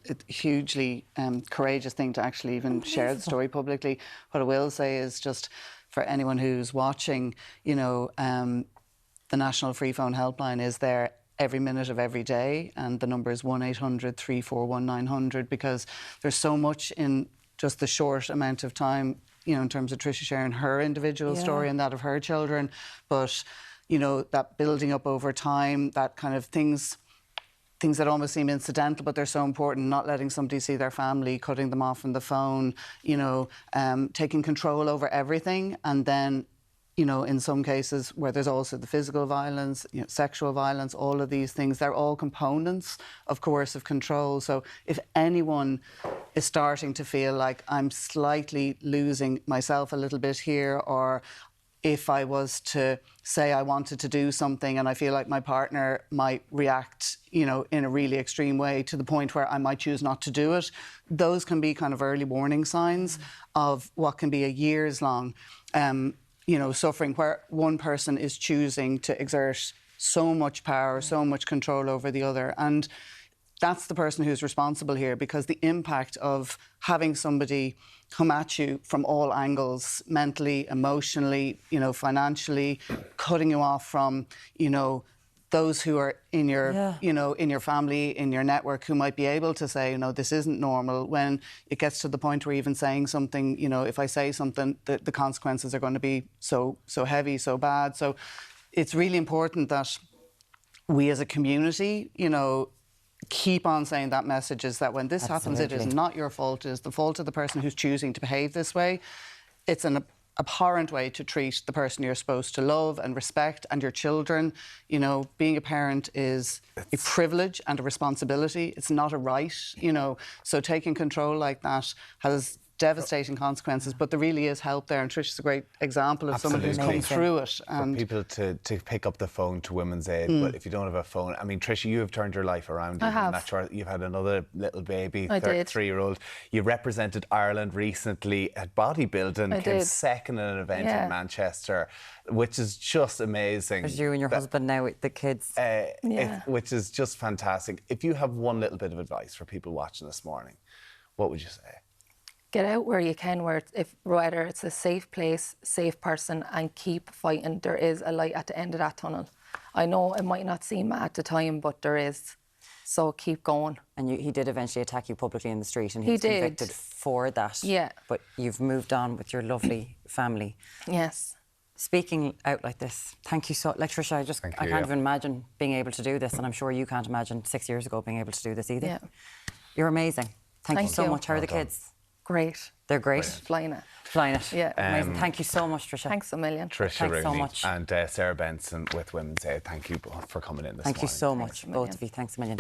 it's a hugely courageous thing to actually even share the story publicly. What I will say is just for anyone who's watching, you know, the National Free Phone Helpline is there every minute of every day, and the number is 1-800 341 900 because there's so much in just the short amount of time, you know, in terms of Trisha sharing her individual story and that of her children, but you know, that building up over time, that kind of things that almost seem incidental, but they're so important, not letting somebody see their family, cutting them off from the phone, you know, taking control over everything. And then, you know, in some cases where there's also the physical violence, you know, sexual violence, all of these things, they're all components of coercive control. So if anyone is starting to feel like I'm slightly losing myself a little bit here, or if I was to say I wanted to do something and I feel like my partner might react, you know, in a really extreme way to the point where I might choose not to do it, those can be kind of early warning signs of what can be a years-long, you know, suffering where one person is choosing to exert so much power, so much control over the other. And that's the person who's responsible here, because the impact of having somebody come at you from all angles, mentally, emotionally, you know, financially, cutting you off from, you know, those who are in your, you know, in your family, in your network, who might be able to say, you know, this isn't normal. When it gets to the point where even saying something, you know, if I say something, the consequences are going to be so heavy, so bad. So it's really important that we as a community, you know, keep on saying that message, is that when this happens, it is not your fault. It is the fault of the person who's choosing to behave this way. It's an abhorrent way to treat the person you're supposed to love and respect, and your children. You know, being a parent is a privilege and a responsibility. It's not a right, you know. So taking control like that has devastating consequences, but there really is help there, and Trisha's a great example of someone who's come through it. And for people to pick up the phone to Women's Aid, but if you don't have a phone, I mean, Trisha, you have turned your life around. I have. You've had another little baby, I did. 3-year-old. You represented Ireland recently at bodybuilding, came second in an event in Manchester, which is just amazing. There's you and your husband now with the kids. Which is just fantastic. If you have one little bit of advice for people watching this morning, what would you say? Get out where you can, whether it's a safe place, safe person, and keep fighting. There is a light at the end of that tunnel. I know it might not seem at the time, but there is. So keep going. And he did eventually attack you publicly in the street, and he was convicted for that. Yeah. But you've moved on with your lovely family. Yes. Speaking out like this, thank you so much. Like Trisha, I can't even imagine being able to do this, and I'm sure you can't imagine 6 years ago being able to do this either. Yeah. You're amazing. Thank you so much. How are the kids? Great. They're great. Flying it. Flying it. Yeah. Amazing. Thank you so much, Trisha. Thanks a million. Trisha Rooney so much. and Sarah Benson with Women's Aid. Thank you both for coming in this morning. Thank you so much, both of you. Thanks a million.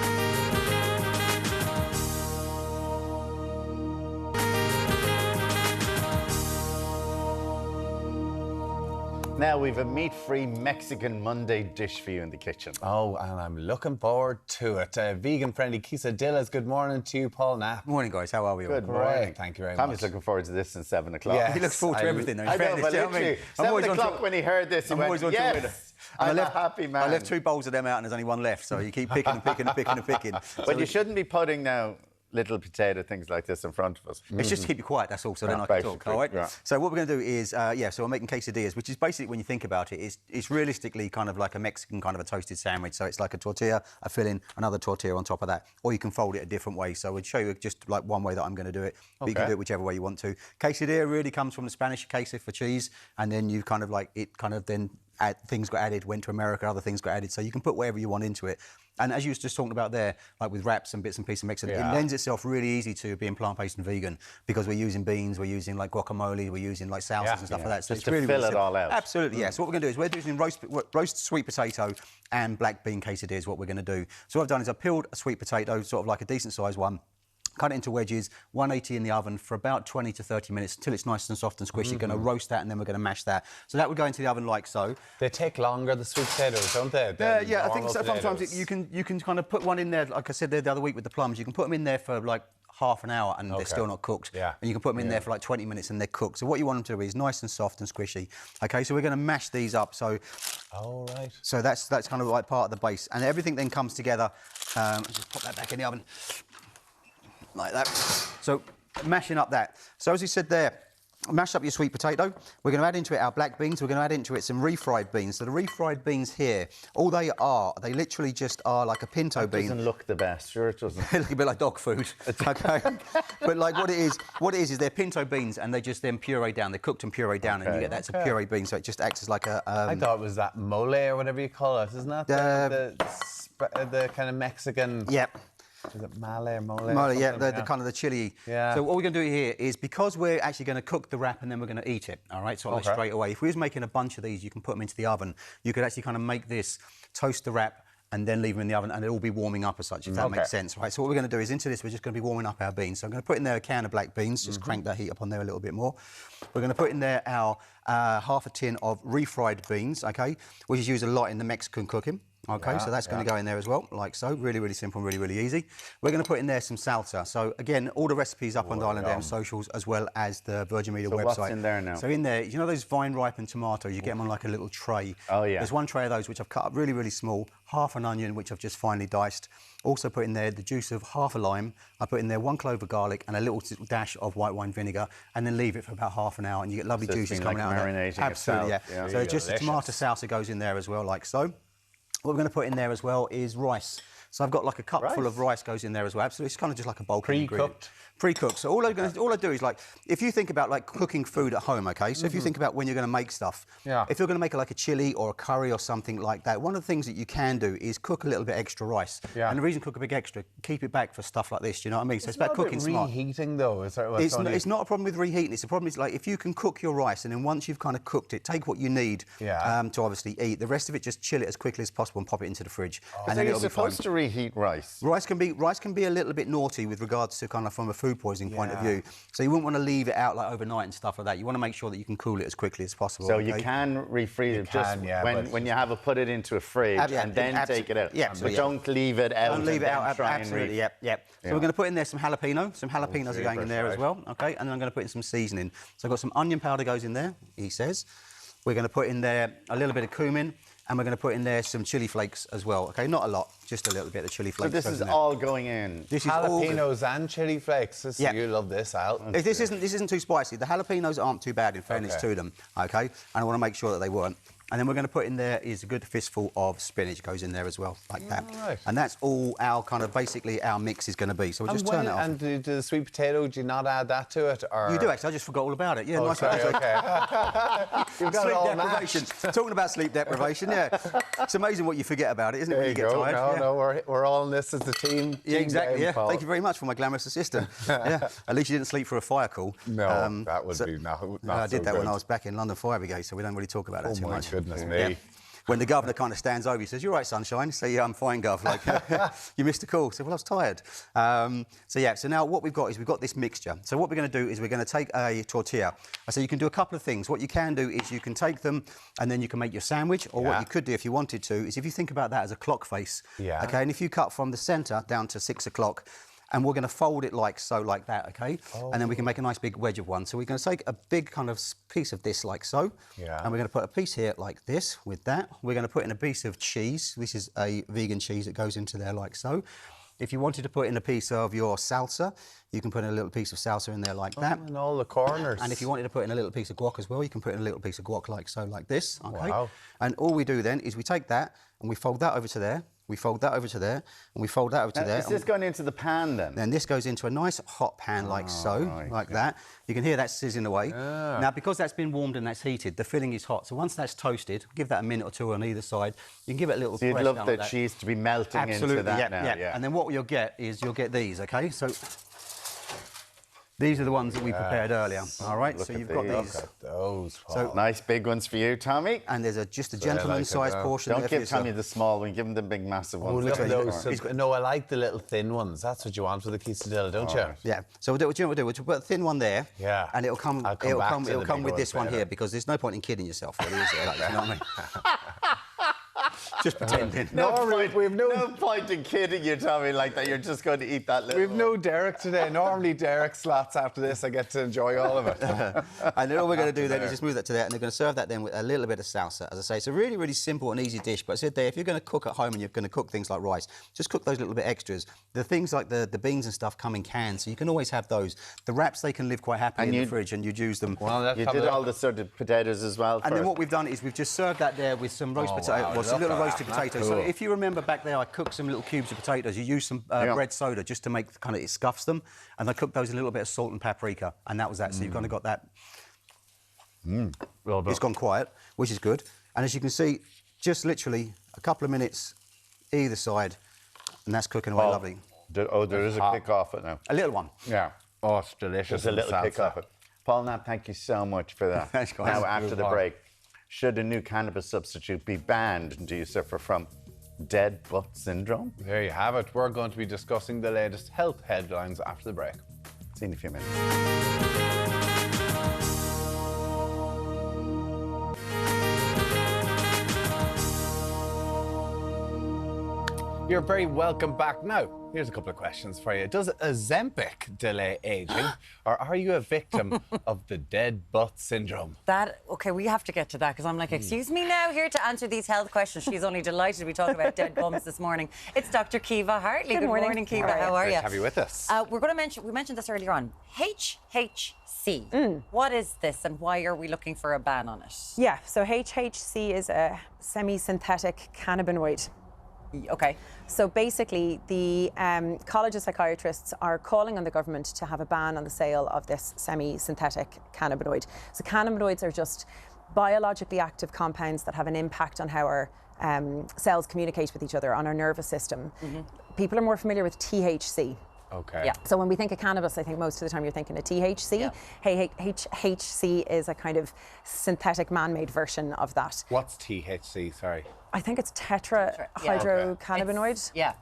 Now we've a meat-free Mexican Monday dish for you in the kitchen. Oh, and I'm looking forward to it. Vegan-friendly quesadillas. Good morning to you, Paul Knapp. Morning, guys. How are we all? Good morning. Great, thank you very Tommy's much. looking forward to this since 7 o'clock. Yes. He looks forward to everything, though. In I know, fairness, but do you know what I mean? literally, 7 o'clock when he heard this, he I'm went, always on top of it. yes, And I'm a happy man. I left 2 bowls of them out and there's only 1 left, so you keep picking and picking and picking and picking. But you shouldn't be putting now little potato things like this in front of us. It's just to keep you quiet, that's all, so then I can talk, basically, all right? yeah. So what we're going to do is, so we're making quesadillas, which is basically, when you think about it, it's realistically kind of like a Mexican kind of a toasted sandwich. So it's like a tortilla, a filling, another tortilla on top of that. Or you can fold it a different way. So we'll show you just like one way that I'm going to do it, but you can do it whichever way you want to. Quesadilla really comes from the Spanish queso for cheese, and then you kind of like, it kind of then things got added, went to America, other things got added. So you can put whatever you want into it. And as you was just talking about there, like with wraps and bits and pieces of Mexican, it lends itself really easy to being plant-based and vegan because we're using beans, we're using like guacamole, we're using like salsas and stuff like that. So just it's to really, fill really it simple. all out. Absolutely, yeah. So what we're going to do is we're using roast sweet potato and black bean quesadillas, what we're going to do. So what I've done is I've peeled a sweet potato, sort of like a decent-sized one, cut it into wedges, 180 in the oven for about 20 to 30 minutes until it's nice and soft and squishy. Going to roast that and then we're going to mash that. So that would go into the oven like so. They take longer, the sweet potatoes, don't they? Yeah, I think sometimes you can kind of put one in there, like I said the other week with the plums, you can put them in there for like half an hour and they're still not cooked. Yeah. And you can put them in there for like 20 minutes and they're cooked. So what you want them to do is nice and soft and squishy. Okay, so we're going to mash these up. So, So that's kind of like part of the base. And everything then comes together. Just pop that back in the oven. Like that. So mashing up that. So as you said there, mash up your sweet potato. We're going to add into it our black beans. We're going to add into it some refried beans. So the refried beans here, all they are, they literally just are like a pinto bean. It doesn't look the best, sure it doesn't. They look a bit like dog food, okay? But like what it is they're pinto beans and they just then puree down. They're cooked and pureed down and you get that's a puree bean. So it just acts as like a... I thought it was that mole or whatever you call it, isn't that? The kind of Mexican... Yep. Is it male or mole? Mole, yeah, the kind of the chili. Yeah. So what we're going to do here is, because we're actually going to cook the wrap and then we're going to eat it, all right, so like straight away. If we was making a bunch of these, you can put them into the oven. You could actually kind of make this, toast the wrap, and then leave them in the oven and it'll be warming up as such, if that makes sense, right? So what we're going to do is, into this, we're just going to be warming up our beans. So I'm going to put in there a can of black beans, just crank that heat up on there a little bit more. We're going to put in there our half a tin of refried beans, okay, which is used a lot in the Mexican cooking. Okay, so that's going to go in there as well, like so. Really, really simple, really, really easy. We're going to put in there some salsa. So again, all the recipes up on IrelandAM socials as well as the Virgin Media website. What's in there now? So in there, you know those vine-ripened tomatoes? You get them on like a little tray. Oh, yeah. There's one tray of those which I've cut up really, really small, half an onion which I've just finely diced. Also put in there the juice of half a lime. I put in there 1 clove of garlic and a little dash of white wine vinegar, and then leave it for about half an hour, and you get lovely juices coming out of there. Absolutely, yeah. So just the tomato salsa goes in there as well, like so. What we're going to put in there as well is rice. So I've got like a cup full of rice goes in there as well. Absolutely, it's kind of just like a bulk ingredient. Pre-cooked. So all I do is, like, if you think about like cooking food at home, okay? So if you think about when you're going to make stuff, if you're going to make like a chili or a curry or something like that, one of the things that you can do is cook a little bit extra rice. Yeah. And the reason cook a bit extra, keep it back for stuff like this. Do you know what I mean? So it's about cooking smart. Reheating though, is that it's not a problem with reheating. It's a problem is like if you can cook your rice and then once you've kind of cooked it, take what you need to obviously eat. The rest of it, just chill it as quickly as possible and pop it into the fridge. And then you're supposed to reheat rice. Rice can be a little bit naughty with regards to kind of from a food poisoning point of view. So you wouldn't want to leave it out like overnight and stuff like that. You want to make sure that you can cool it as quickly as possible. So you can refreeze it just when you have it, put it into a fridge and then take it out. Yeah, but don't leave it out. Don't leave it out. Absolutely. Yep. So we're going to put in there some jalapeno. Some jalapenos are going in there as well. Okay, and then I'm going to put in some seasoning. So I've got some onion powder goes in there. He says. We're going to put in there a little bit of cumin. And we're going to put in there some chili flakes as well, OK? Not a lot, just a little bit of chili flakes. So this is all going in? This is jalapenos and chili flakes. You love this, Al. This isn't too spicy. The jalapenos aren't too bad, in fairness to them, OK? And I want to make sure that they weren't. And then we're going to put in there is a good fistful of spinach goes in there as well, like that. Right. And that's all our kind of basically our mix is going to be. So we'll just turn it off. And do the sweet potato, do you not add that to it? Or? You do actually. I just forgot all about it. Yeah, nice. Sorry, okay. You've got sleep it all deprivation. Talking about sleep deprivation, It's amazing what you forget about it, isn't it, when you get tired? No, we're all in this as a team. Yeah, exactly. Yeah. Thank you very much for my glamorous assistant. At least you didn't sleep for a fire call. No, that would be not I did that when I was back in London Fire Brigade, so we don't really talk about that too much. Oh my goodness me. when the governor kind of stands over you, says, "You're right, sunshine." Say, "Yeah, I'm fine, Gov." Like, you missed a call. Say, "Well, I was tired." So now what we've got is we've got this mixture. So what we're going to do is we're going to take a tortilla. So you can do a couple of things. What you can do is you can take them and then you can make your sandwich, or what you could do if you wanted to is if you think about that as a clock face. Yeah. Okay, and if you cut from the centre down to 6 o'clock, and we're going to fold it like so, like that, okay? And then we can make a nice big wedge of one. So we're going to take a big kind of piece of this like so. Yeah. And we're going to put a piece here like this with that. We're going to put in a piece of cheese. This is a vegan cheese that goes into there like so. If you wanted to put in a piece of your salsa, you can put in a little piece of salsa in there like that. In all the corners. And if you wanted to put in a little piece of guac as well, you can put in a little piece of guac like so, like this, okay? Wow. And all we do then is we take that and we fold that over to there. We fold that over to there, and we fold that over to there. Is this going into the pan then? Then this goes into a nice hot pan like so, like that. You can hear that sizzling away. Now, because that's been warmed and that's heated, the filling is hot. So once that's toasted, give that a minute or two on either side. You can give it a little So you'd press love down the like that. cheese to be melting into that now. Yeah. And then what you'll get is you'll get these, okay? So these are the ones that we prepared earlier, all right? So you've got these. Look at those. So Nice big ones for you, Tommy. and there's just a gentleman-sized portion Don't there for give yourself. Tommy the small one. Give him the big, massive Oh, ones. look at those. He's No, I like the little thin ones. That's what you want with a quesadilla, don't you? Yeah. So we'll do, what you know what we'll do? We'll put a thin one there. Yeah. And it'll come. I'll come It'll back come. to It'll the come big with ones this one later. here because there's no point in kidding yourself, really, is there? Like, you know what I mean? Just pretending. No point in kidding you, Tommy, like that. You're just going to eat that little We've no Derek today. Normally Derek slots after this. I get to enjoy all of it. And then all we're going to do then is just move that to there, and they're going to serve that then with a little bit of salsa. As I say, it's a really, really simple and easy dish. But I said there, if you're going to cook at home and you're going to cook things like rice, just cook those little bit extras. The things like the beans and stuff come in cans, so you can always have those. The wraps, they can live quite happily in the fridge, and you'd use them. Well, You did all the sort of potatoes as well. And then what we've done is we've just served that there with some roast potatoes, wow, well, some look little at roasted that. potatoes. Cool. So if you remember back there, I cooked some little cubes of potatoes. You use some bread soda just to make kind of it scuffs them, and I cooked those with a little bit of salt and paprika, and that was that. So you've kind of got that. Well done. It's gone quiet, which is good. And as you can see, just literally a couple of minutes either side, and that's cooking away lovely. There is a kick off it now. A little one. Yeah. Oh, it's delicious. There's a little kick salsa. off it. Paul Knapp, thank you so much for that. Thanks, guys. Now, after Move the on. break, should a new cannabis substitute be banned? Do you suffer from dead butt syndrome? There you have it. We're going to be discussing the latest health headlines after the break. See you in a few minutes. You're very welcome back. Now, here's a couple of questions for you. Does Ozempic delay aging, or are you a victim of the dead butt syndrome? Okay, we have to get to that because I'm like, excuse me now, here to answer these health questions. She's only delighted we talk about dead bums this morning. It's Dr. Caoimhe Hartley. Good morning, Caoimhe. How are Great you? to have you with us. We're going to we mentioned this earlier on. HHC. What is this and why are we looking for a ban on it? Yeah, so HHC is a semi-synthetic cannabinoid. Okay. So basically, the College of Psychiatrists are calling on the government to have a ban on the sale of this semi-synthetic cannabinoid. So cannabinoids are just biologically active compounds that have an impact on how our cells communicate with each other, on our nervous system. People are more familiar with THC. Okay. Yeah. So when we think of cannabis, I think most of the time you're thinking of THC. Yeah. HHC is a kind of synthetic man-made version of that. What's THC? Sorry. I think it's tetrahydrocannabinoid. Yeah.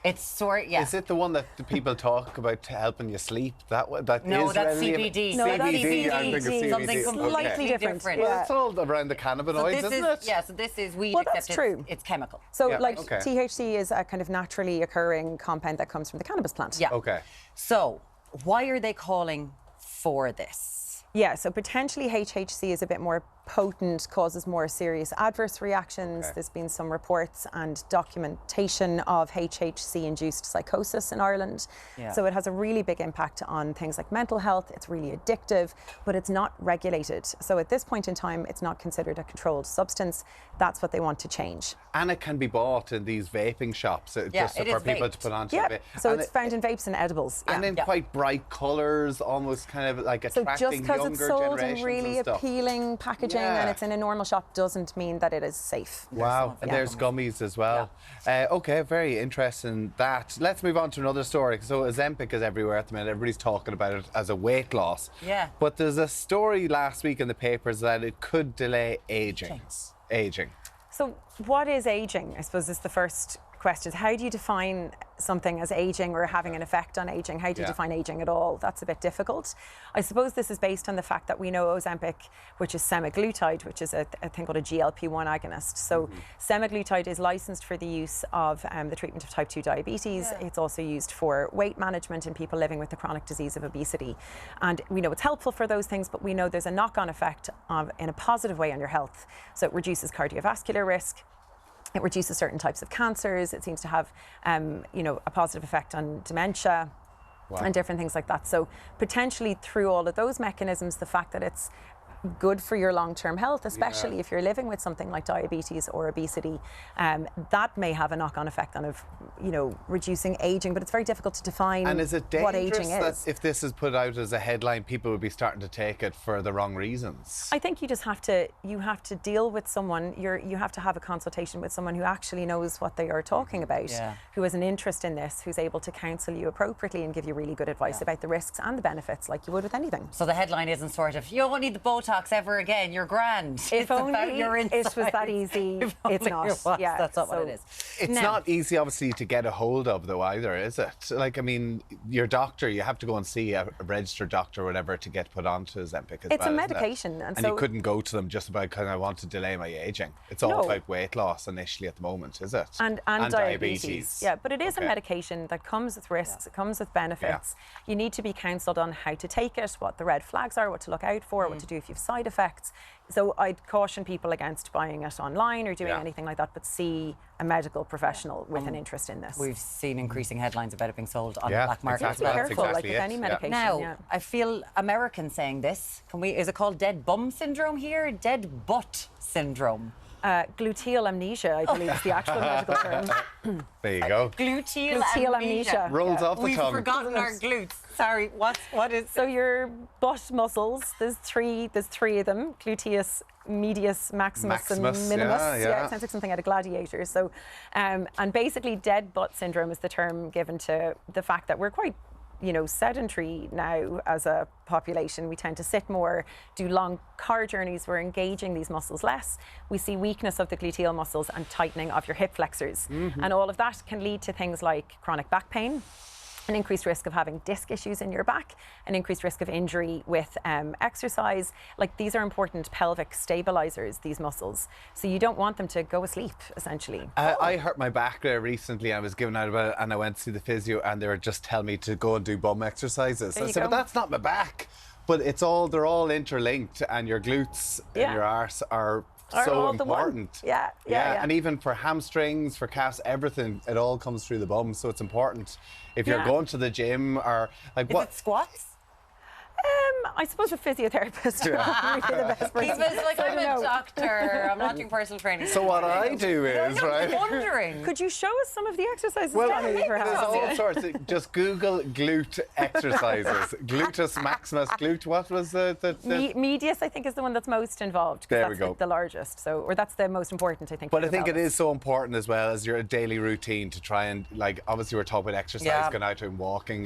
It's Is it the one that the people talk about helping you sleep? That No, is that's really CBD. No, that's CBD. I'm CBD. thinking Something CBD. completely different. Well, it's all around the cannabinoids, isn't it? Yeah, so this is weed, Well, except that's true. it's chemical. So, Yeah, like, okay. THC is a kind of naturally occurring compound that comes from the cannabis plant. Yeah. Okay. So, why are they calling for this? Yeah, so potentially HHC is a bit more potent, causes more serious adverse reactions. Okay. There's been some reports and documentation of HHC-induced psychosis in Ireland. Yeah. So it has a really big impact on things like mental health. It's really addictive, but it's not regulated. So at this point in time, it's not considered a controlled substance. That's what they want to change. And it can be bought in these vaping shops just it for is people vaped. to put onto Yeah, the so and it's found in vapes and edibles. And yeah. in quite bright colours, almost kind of like So attracting just because younger it's sold in generations really and stuff. appealing packaging Yeah. and it's in a normal shop doesn't mean that it is safe. Wow, and there's gummies as well. Okay, very interesting that. Let's move on to another story. So Ozempic is everywhere at the minute. Everybody's talking about it as a weight loss. Yeah. But there's a story last week in the papers that it could delay aging. So what is ageing, I suppose, is the first question. How do you define something as ageing or having an effect on ageing? How do you define ageing at all? That's a bit difficult. I suppose this is based on the fact that we know Ozempic, which is semaglutide, which is a thing called a GLP-1 agonist. So semaglutide is licensed for the use of the treatment of type 2 diabetes. It's also used for weight management in people living with the chronic disease of obesity. And we know it's helpful for those things, but we know there's a knock-on effect in a positive way on your health. So it reduces cardiovascular risk. It reduces certain types of cancers. It seems to have, a positive effect on dementia and different things like that. So potentially through all of those mechanisms, the fact that it's good for your long-term health, especially if you're living with something like diabetes or obesity, that may have a knock-on effect on reducing aging, but it's very difficult to define and is it what aging dangerous is. that if this is put out as a headline, people would be starting to take it for the wrong reasons? I think you just have to deal with someone. You have to have a consultation with someone who actually knows what they are talking about, who has an interest in this, who's able to counsel you appropriately and give you really good advice about the risks and the benefits, like you would with anything. So the headline isn't sort of, you won't need the Botox ever again, you're grand. If only it was that easy. It's not. That's not what it is. It's not easy, obviously, to get a hold of, though, either, is it? Like, I mean, your doctor, you have to go and see a registered doctor or whatever to get put onto Ozempic as well. It's a medication. And you couldn't go to them just about, kind of, I want to delay my aging. It's all about weight loss initially at the moment, is it? And diabetes. Yeah, but it is a medication that comes with risks, it comes with benefits. You need to be counselled on how to take it, what the red flags are, what to look out for, what to do if you have side effects. So I'd caution people against buying it online or doing anything like that, but see a medical professional with an interest in this. We've seen increasing headlines about it being sold on the black market as well. Be careful, like with any medication. Now, I feel Americans saying this. Is it called dead bum syndrome here? Dead butt syndrome? Gluteal amnesia, I believe, is the actual medical term. There you go. Gluteal amnesia. Rolls off the tongue. We've forgotten our glutes. Sorry, what is? So your butt muscles, there's three of them: gluteus, medius, maximus and minimus. Yeah, it sounds like something out of Gladiator. So, and basically, dead butt syndrome is the term given to the fact that we're quite, sedentary now as a population. We tend to sit more, do long car journeys. We're engaging these muscles less. We see weakness of the gluteal muscles and tightening of your hip flexors. And all of that can lead to things like chronic back pain, an increased risk of having disc issues in your back, an increased risk of injury with exercise. Like, these are important pelvic stabilizers, these muscles. So you don't want them to go asleep, essentially. I hurt my back there recently. I was given out about it and I went to see the physio and they were just telling me to go and do bum exercises. I said, but that's not my back. But they're all interlinked, and your glutes and your arse are so important. Yeah. And even for hamstrings, for calves, everything, it all comes through the bum. So it's important if you're going to the gym or like Is it squats? I suppose a physiotherapist would be the best person. I'm a doctor. I'm not doing personal training. So what I do is, I'm wondering. Could you show us some of the exercises? Well, there's all sorts. Just Google glute exercises. Gluteus maximus, what was the medius, I think, is the one that's most involved. There that's we go. The largest. Or that's the most important, I think. But I think it is so important as well as your daily routine to try and, like, obviously we're talking about exercise, going out and walking,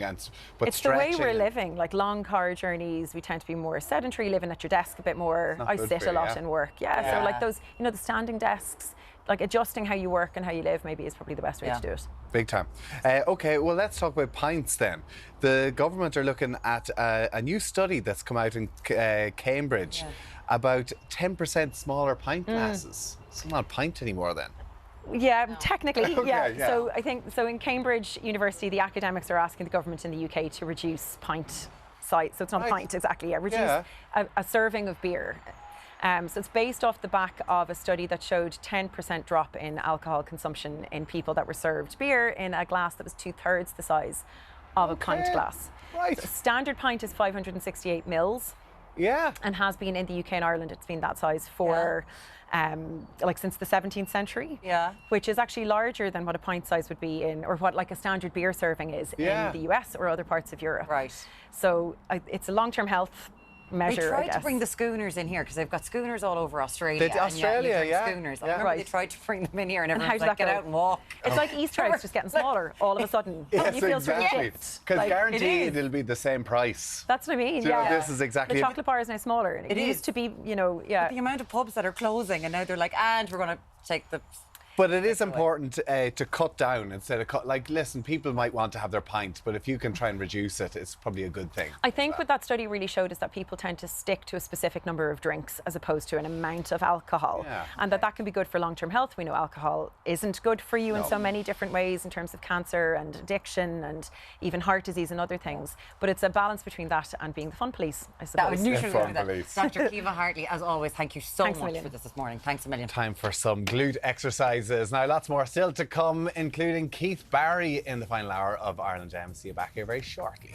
but it's stretching. the way we're living, like long car journeys. We tend to be more sedentary, living at your desk a bit more. I sit a lot in work. So like those, the standing desks, like adjusting how you work and how you live maybe is probably the best way to do it. Big time. Okay, well, let's talk about pints then. The government are looking at a new study that's come out in Cambridge about 10% smaller pint glasses. It's not a pint anymore then. Yeah, technically, So I think, in Cambridge University, the academics are asking the government in the UK to reduce pint size. So it's not a pint exactly, reduce a serving of beer. So it's based off the back of a study that showed 10% drop in alcohol consumption in people that were served beer in a glass that was 2/3 the size of a pint glass. Right. So standard pint is 568 mils. Yeah. And has been in the UK and Ireland. It's been that size for since the 17th century. Yeah. Which is actually larger than what a pint size would be in, or what like a standard beer serving is in the US or other parts of Europe. Right. So it's a long-term health measure. They I tried guess. to bring the schooners in here because they've got schooners all over Australia. They- Australia, and yeah. Schooners. I Yeah. remember they Right. tried to bring them in here, and And everyone's how like, did that "Get go? out and walk." It's like Easter eggs just getting smaller all of a sudden. Yes, You feel sort of exactly. chipped. Because Like, guaranteed is. it'll be the same price. That's what I mean. Do you know, Yeah. this is exactly The it. chocolate bar is now smaller. It used is. to be, you know, yeah. The amount of pubs that are closing, and now they're like, "And we're going to take the." But it is important to cut down instead of cut. Like, listen, people might want to have their pint, but if you can try and reduce it, it's probably a good thing. I think what that study really showed is that people tend to stick to a specific number of drinks as opposed to an amount of alcohol. Yeah. And that can be good for long-term health. We know alcohol isn't good for you in so many different ways in terms of cancer and addiction and even heart disease and other things. But it's a balance between that and being the fun police, I That suppose. was neutral. Fun police. Dr. Caoimhe Hartley, as always, thank you so Thanks a much million. for this morning. Thanks a million. Time for some glute exercises. Now, lots more still to come, including Keith Barry in the final hour of IrelandAM. See you back here very shortly.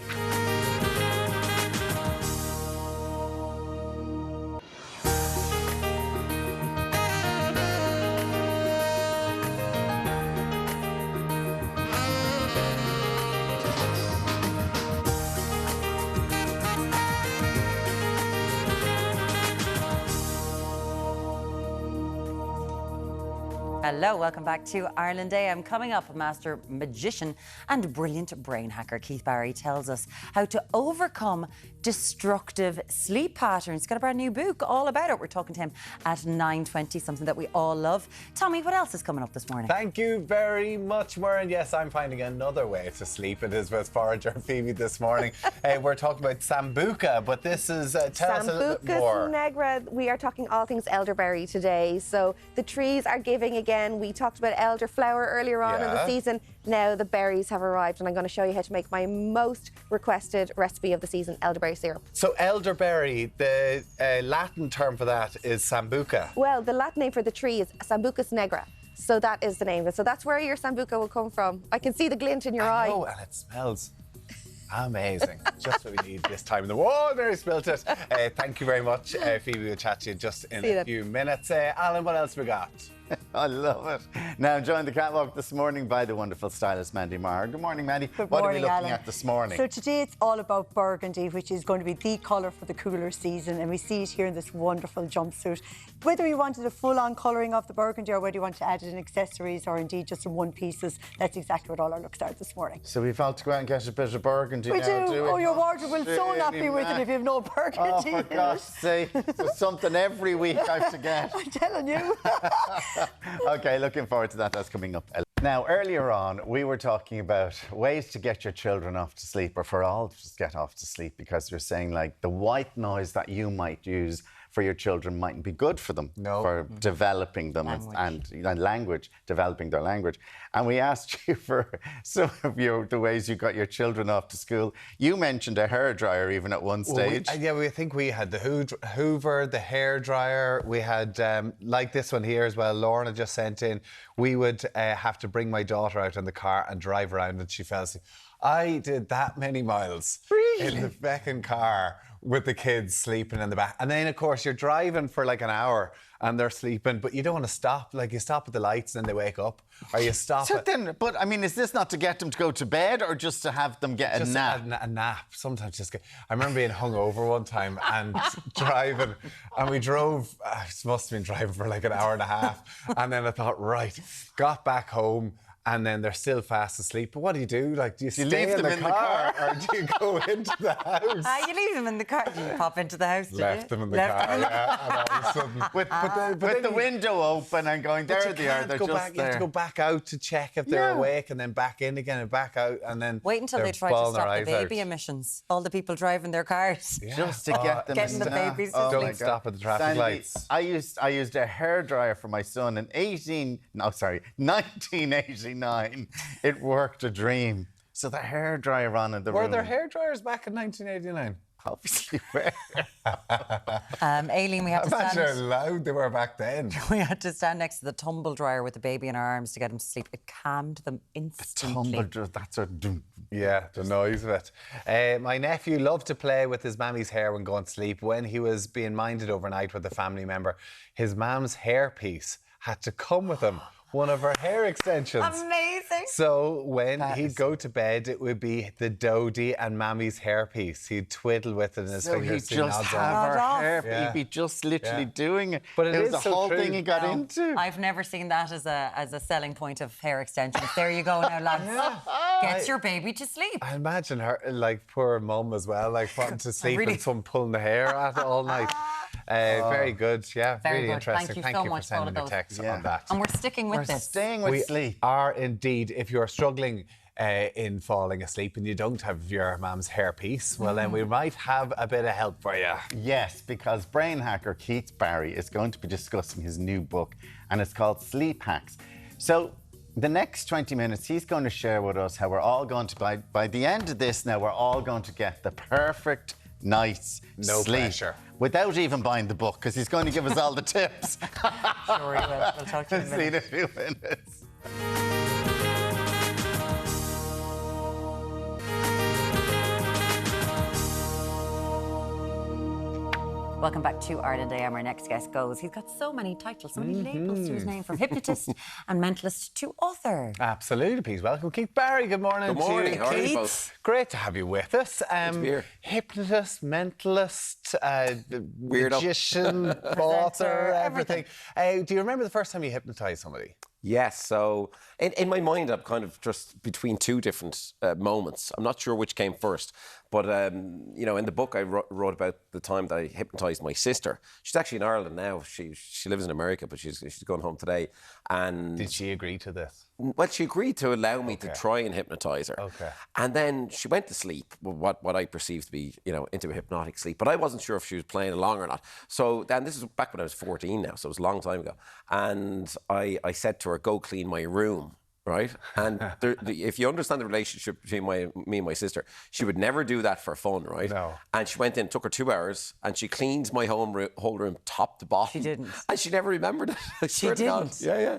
Hello, welcome back to IrelandAM. Coming up, master magician and brilliant brain hacker Keith Barry tells us how to overcome destructive sleep patterns. He's got a brand new book all about it. We're talking to him at 9:20, something that we all love. Tommy, what else is coming up this morning? Thank you very much, Murren. Yes, I'm finding another way to sleep. It is with Forager Phoebe this morning. We're talking about Sambuca, but this is, tell us a little bit more. Negra, we are talking all things elderberry today. So the trees are giving again. We talked about elderflower earlier on in the Yeah. season. Now the berries have arrived, and I'm going to show you how to make my most requested recipe of the season, elderberry syrup. So elderberry, the Latin term for that is Sambuca. Well, the Latin name for the tree is Sambucus negra. So that is the name of it. So that's where your Sambuca will come from. I can see the glint in your eye. Oh, and it smells amazing. Just what we need this time in the world. There, spilt it. Thank you very much, Phoebe. We'll chat to you just in See you a then. few minutes. Alan, what else we got? I love it. Now, I'm joined the catwalk this morning by the wonderful stylist Mandy Maher. Good morning, Mandy. Good What morning, are we looking Alan. at this morning? So today it's all about burgundy, which is going to be the colour for the cooler season, and we see it here in this wonderful jumpsuit. Whether you wanted a full-on colouring of the burgundy or whether you want to add it in accessories or indeed just in one pieces, that's exactly what all our looks are this morning. So we've all to go out and get a bit of burgundy We now, do. we? Oh, your wardrobe will so not be Really, with it man. if you have no Oh, burgundy for in God's it. sake. There's something every week I have to get. I'm telling you. Okay, looking forward to that. That's coming up. Now, earlier on, we were talking about ways to get your children off to sleep, or for all to just get off to sleep, because you're saying, like, the white noise that you might use for your children mightn't be good for them, for developing them and language, developing their language. And we asked you for some of the ways you got your children off to school. You mentioned a hairdryer even at one stage. We think we had the Hoover, the hairdryer. We had, like this one here as well, Lorna just sent in, we would have to bring my daughter out in the car and drive around and she fell asleep. I did that many miles in the fucking car with the kids sleeping in the back. And then, of course, you're driving for like an hour and they're sleeping, but you don't want to stop. Like, you stop at the lights and then they wake up, or you stop So then, but I mean, is this not to get them to go to bed or just to have them get a nap? A nap. Sometimes just get... I remember being hungover one time and driving, and we drove, must have been driving for like an hour and a half. And then I thought, right, got back home, and then they're still fast asleep. But what do you do? Like, do you stay leave them in the car or do you go into the house? You leave them in the car. You pop into the house, Left them in the car, yeah. And all of a sudden... With the window open and going, there they are, they're just You have to go back out to check if they're awake, and then back in again and back out, and then... Wait until they're they try to bawling their stop the eyes baby out. emissions. All the people driving their cars. Just to get them Getting the stop. babies to Oh sleep. my Don't stop at the traffic Sandy, lights. I used a hairdryer for my son in 1989. It worked a dream. So the hairdryer on in the room. Were there hairdryers back in 1989? Obviously were. Aileen, we had to Imagine how stand... loud they were back then. We had to stand next to the tumble dryer with the baby in our arms to get them to sleep. It calmed them instantly. That's a doom. Yeah, the noise of it. My nephew loved to play with his mammy's hair when going to sleep. When he was being minded overnight with a family member, his mam's hairpiece had to come with him one of her hair extensions. Amazing. So when he'd go to bed, it would be the Dodie and Mammy's hairpiece. He'd twiddle with it in his fingers. He'd just have her hair. Yeah. He'd be just literally doing it. But it was is the so whole true. thing he got into. I've never seen that as a selling point of hair extensions. There you go now, lads. Gets your baby to sleep. I imagine her, like, poor mum as well, like, wanting to sleep and someone pulling the hair at it all night. Very good, yeah, Very really good. interesting. Thank you so for much for all sending of a those. text on that. And we're sticking with We're this. staying with We sleep. are indeed. If you're struggling in falling asleep and you don't have your mum's hairpiece, well, then we might have a bit of help for you. Yes, because brain hacker Keith Barry is going to be discussing his new book, and it's called Sleep Hacks. So the next 20 minutes, he's going to share with us how we're all going to, by the end of this now, we're all going to get the perfect night's sleep. Pressure. Without even buying the book, because he's going to give us all the tips. Sure he will. We'll talk to you in a See you in minute. a few minutes. Welcome back to IrelandAM. Our next guest goes. He's got so many titles, so many labels to his name, from hypnotist and mentalist to author. Absolutely, please welcome Keith Barry. Good morning. Good morning. To you, How are you Keith. both? Great to have you with us. to be here. Hypnotist, mentalist, Weirdo. magician, author, everything. Do you remember the first time you hypnotised somebody? Yes, so in my mind, I'm kind of just between two different moments. I'm not sure which came first, but you know, in the book I wrote about the time that I hypnotised my sister. She's actually in Ireland now. She lives in America, but she's going home today. And Did she agree to this? well, she agreed to allow me to try and hypnotise her. Okay. And then she went to sleep, what I perceived to be, you know, into a hypnotic sleep. But I wasn't sure if she was playing along or not. So then this is back when I was 14 now, so it was a long time ago. And I said to her, go clean my room. Right, and if you understand the relationship between me and my sister, she would never do that for fun, right? No. And she went in, took her 2 hours, and she cleaned my whole room top to bottom. She didn't. And she never remembered it. I swear to God. didn't? Yeah.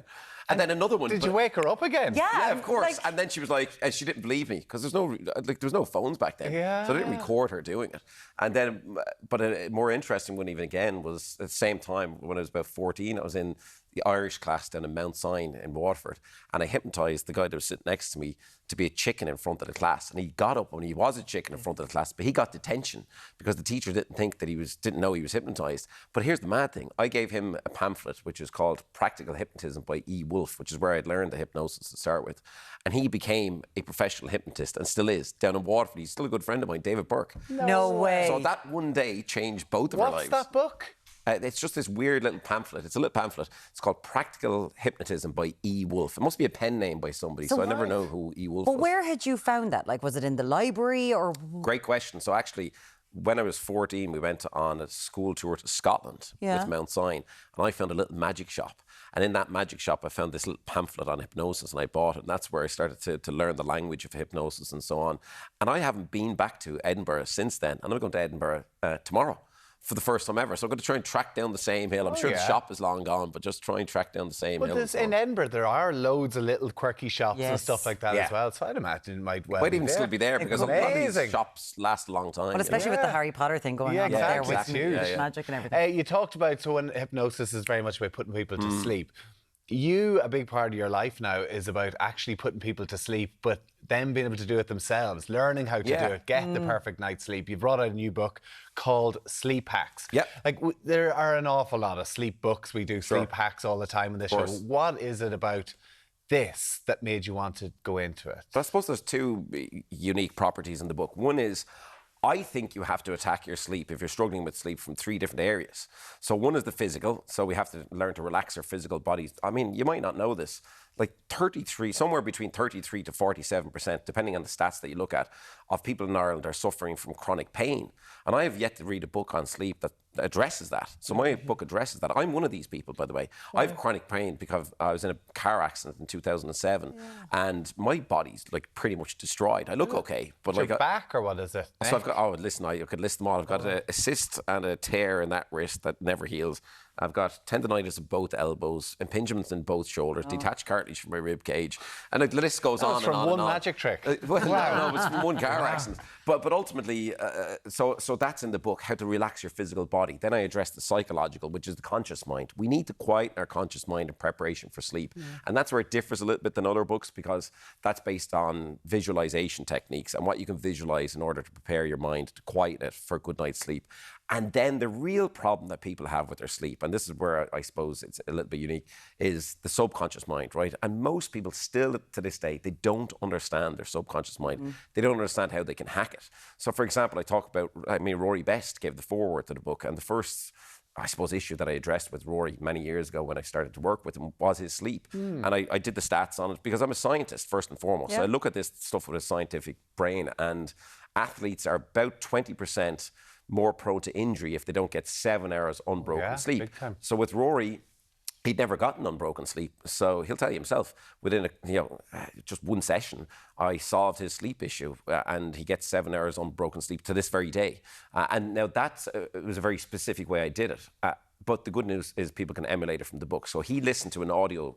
And then another one. Did you wake her up again? Yeah, of course. And then she was like, and she didn't believe me because there was no phones back then. Yeah. So I didn't record her doing it. And then, but a more interesting one even again was at the same time when I was about 14, I was in the Irish class down in Mount Sinai in Waterford, and I hypnotised the guy that was sitting next to me to be a chicken in front of the class. And he got up when he was a chicken in front of the class, but he got detention because the teacher didn't know he was hypnotised. But here's the mad thing. I gave him a pamphlet which is called Practical Hypnotism by E. Wolf, which is where I'd learned the hypnosis to start with. And he became a professional hypnotist and still is down in Waterford. He's still a good friend of mine, David Burke. No way. So that one day changed both of our lives. What's that book? It's just this weird little pamphlet. It's a little pamphlet. It's called Practical Hypnotism by E. Wolf. It must be a pen name by somebody, so I never know who E. Wolf But was. where had you found that? Like, was it in the library or? Great question. So actually, when I was 14, we went on a school tour to Scotland with Mount Sinai, and I found a little magic shop. And in that magic shop, I found this little pamphlet on hypnosis, and I bought it. And that's where I started to learn the language of hypnosis and so on. And I haven't been back to Edinburgh since then. And I'm going to Edinburgh tomorrow for the first time ever. So I'm going to try and track down the same hill. I'm sure the shop is long gone, but just try and track down the same hill. But in Edinburgh, there are loads of little quirky shops and Yes. stuff like that as well. So I'd imagine it might well Might be even there. still be there because a lot of these Amazing. shops last a long time. Well, especially with the Harry Potter thing going on there with It's huge. magic and everything. You talked about, so when hypnosis is very much about putting people to sleep. A big part of your life now is about actually putting people to sleep, but them being able to do it themselves, learning how to do it, get the perfect night's sleep. You've brought out a new book called Sleep Hacks. Yep. Like, there are an awful lot of sleep books. We do sleep hacks all the time in this show. What is it about this that made you want to go into it? So I suppose there's two unique properties in the book. One is, I think you have to attack your sleep if you're struggling with sleep from 3 different areas. So one is the physical. So we have to learn to relax our physical bodies. I mean, you might not know this. Like somewhere between 33 to 47%, depending on the stats that you look at, of people in Ireland are suffering from chronic pain. And I have yet to read a book on sleep that addresses that. So my book addresses that. I'm one of these people, by the way. I have chronic pain because I was in a car accident in 2007 and my body's like pretty much destroyed. I look okay, but Your like back or what is it? so I've got, I could list them all. I've got a cyst and a tear in that wrist that never heals. I've got tendonitis of both elbows, impingements in both shoulders, detached cartilage from my rib cage, and the list goes on and from on one and on. magic trick. Well, Wow. no, it's from one car accident. But ultimately, so that's in the book, how to relax your physical body. Then I address the psychological, which is the conscious mind. We need to quieten our conscious mind in preparation for sleep. And that's where it differs a little bit than other books, because that's based on visualization techniques and what you can visualize in order to prepare your mind to quieten it for a good night's sleep. And then the real problem that people have with their sleep, and this is where I suppose it's a little bit unique, is the subconscious mind, right? And most people still to this day, they don't understand their subconscious mind. They don't understand how they can hack it. So for example, Rory Best gave the foreword to the book, and the first, I suppose, issue that I addressed with Rory many years ago when I started to work with him was his sleep. And I did the stats on it because I'm a scientist, first and foremost. Yeah. So I look at this stuff with a scientific brain, and athletes are about 20% more prone to injury if they don't get 7 hours unbroken sleep. Big time. So with Rory, he'd never gotten unbroken sleep. So he'll tell you himself, within just one session, I solved his sleep issue, and he gets 7 hours unbroken sleep to this very day. And now it was a very specific way I did it. But the good news is people can emulate it from the book. So he listened to an audio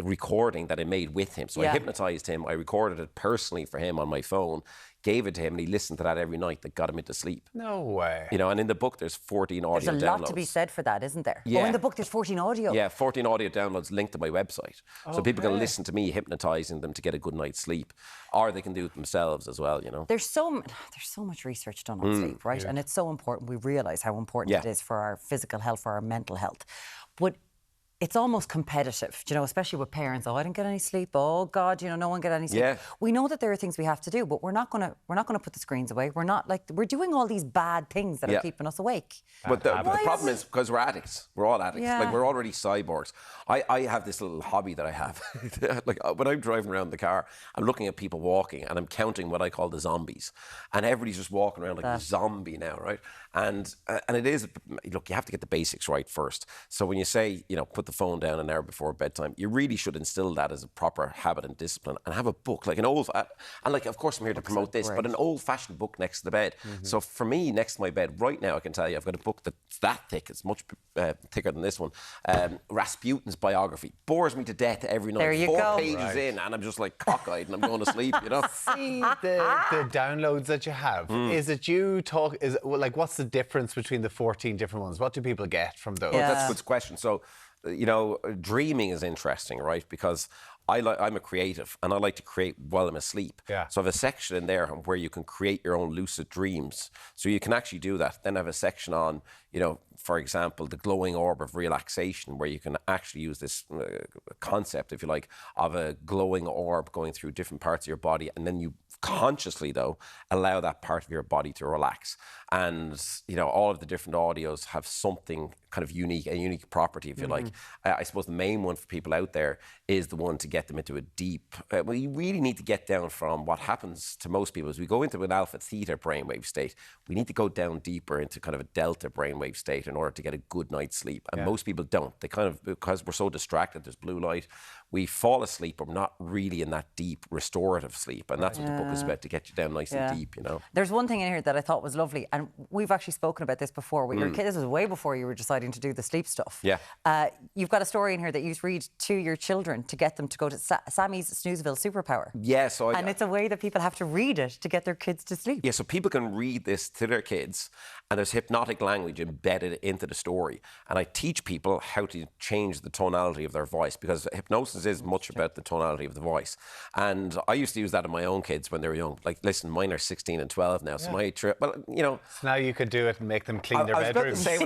recording that I made with him. So I hypnotized him. I recorded it personally for him on my phone, gave it to him, and he listened to that every night. That got him into sleep. No way. And in the book, there's 14 audio downloads. There's a lot to be said for that, isn't there? Yeah. Oh, in the book, there's 14 audio. Yeah, 14 audio downloads linked to my website. So people can listen to me hypnotizing them to get a good night's sleep, or they can do it themselves as well, There's so much research done on sleep, right? And it's so important. We realise how important it is for our physical health, for our mental health. But it's almost competitive, especially with parents. Oh, I didn't get any sleep. Oh God, no one get any sleep. Yeah. We know that there are things we have to do, but we're not gonna put the screens away. We're doing all these bad things that are keeping us awake. But the problem is because we're addicts. We're all addicts. Yeah. We're already cyborgs. I have this little hobby that I have. When I'm driving around the car, I'm looking at people walking and I'm counting what I call the zombies. And everybody's just walking around like a zombie now, right? And it is, look, you have to get the basics right first. So when you say, put the phone down an hour before bedtime, you really should instill that as a proper habit and discipline, and have a book, like of course I'm here to promote this, but an old-fashioned book next to the bed. So for me, next to my bed right now, I can tell you, I've got a book that's that thick. It's much thicker than this one. Rasputin's biography. Bores me to death every night. There you go. 4 pages in, and I'm just like cockeyed and I'm going to sleep, See the downloads that you have. Is it what's the difference between the 14 different ones? What do people get from those? Yeah. That's a good question. So, dreaming is interesting, right? Because I'm a creative and I like to create while I'm asleep. Yeah. So I have a section in there where you can create your own lucid dreams. So you can actually do that. Then I have a section on, for example, the glowing orb of relaxation, where you can actually use this concept, if you like, of a glowing orb going through different parts of your body. And then you consciously, though, allow that part of your body to relax. And, all of the different audios have something kind of unique, a unique property, if you like. I suppose the main one for people out there is the one to get them into a deep... you really need to get down from what happens to most people is we go into an alpha theta brainwave state. We need to go down deeper into kind of a delta brainwave state in order to get a good night's sleep. And most people don't. They because we're so distracted, there's blue light, we fall asleep, but we're not really in that deep restorative sleep. And that's what the book is about, to get you down nice and deep, There's one thing in here that I thought was lovely, and we've actually spoken about this before with your kids. This was way before you were deciding to do the sleep stuff. Yeah. You've got a story in here that you read to your children to get them to go to Sammy's Snoozeville Superpower. Yeah, so and it's a way that people have to read it to get their kids to sleep. Yeah, so people can read this to their kids, and there's hypnotic language embedded into the story. And I teach people how to change the tonality of their voice, because hypnosis is much about the tonality of the voice. And I used to use that in my own kids when they were young. Like, listen, mine are 16 and 12 now, so my trip, So now you could do it and make them clean their bedrooms. I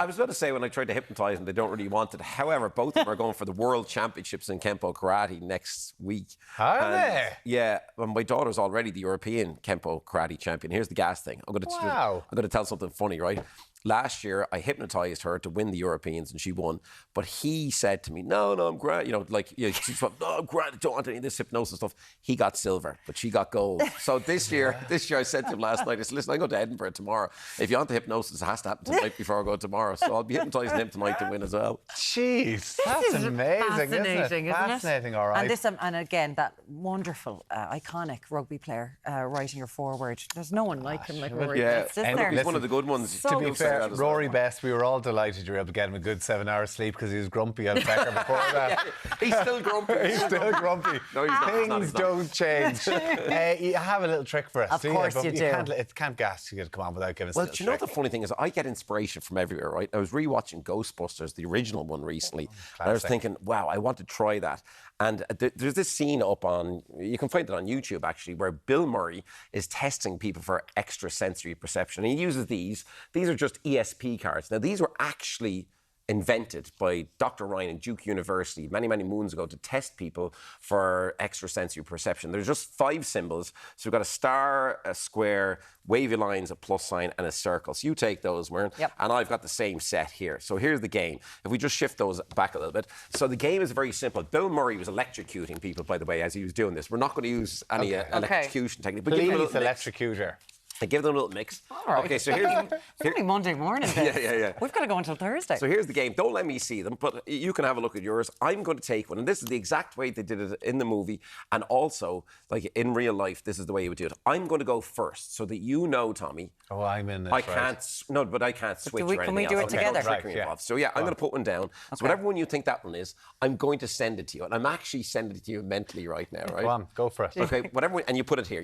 was about to say when I tried to hypnotise them, they don't really want it. However, both of them are going for the World Championships in Kempo Karate next week. Are they? Yeah, well, my daughter's already the European Kempo Karate champion. Here's the gas thing. I'm going to tell something funny, right? Last year, I hypnotised her to win the Europeans, and she won. But he said to me, "No, I'm great." She's like, "No, I'm great. I don't want any of this hypnosis stuff." He got silver, but she got gold. So this year, I said to him last night, I said, "Listen, I go to Edinburgh tomorrow. If you want the hypnosis, it has to happen tonight before I go tomorrow. So I'll be hypnotising him tonight to win as well." Jeez, that's amazing, fascinating, isn't it? Fascinating, all right. And again, that wonderful, iconic rugby player writing your foreword. There's no one like him, like Rory. Yeah, It's just there. he's one of the good ones. To be fair, fair, Rory Best, we were all delighted you were able to get him a good 7 hours sleep because he was grumpy on Becker before that. He's still grumpy. He's still grumpy. No, he's not. Things don't change. You have a little trick for us. Of course you do. It can't gas you to come on without giving us Well, a little do you know trick. the funny thing is I get inspiration from everywhere, right? I was rewatching Ghostbusters, the original one recently, and I was thinking, wow, I want to try that. And there's this scene up on, you can find it on YouTube actually, where Bill Murray is testing people for extrasensory perception. And he uses these. These are just ESP cards. Now, these were actually invented by Dr. Ryan in Duke University many, many moons ago to test people for extrasensory perception. There's just 5 symbols. So we've got a star, a square, wavy lines, a plus sign, and a circle. So you take those, Myrn, and I've got the same set here. So here's the game. If we just shift those back a little bit. So the game is very simple. Bill Murray was electrocuting people, by the way, as he was doing this. We're not going to use any electrocution technique. But Please electrocute her. I give them a little mix. All right. Okay, so here's... It's only Monday morning. Yeah. We've got to go until Thursday. So here's the game. Don't let me see them, but you can have a look at yours. I'm going to take one, and this is the exact way they did it in the movie, and also, like in real life, this is the way you would do it. I'm going to go first, so that you know, Tommy. Oh, I'm in this, I can't. No, but I can't switch. Can we do it together? Involved. So yeah, I'm going to put one down. So whatever one you think that one is, I'm going to send it to you, and I'm actually sending it to you mentally right now. Right? Go on, go for it. Okay, whatever, and you put it here.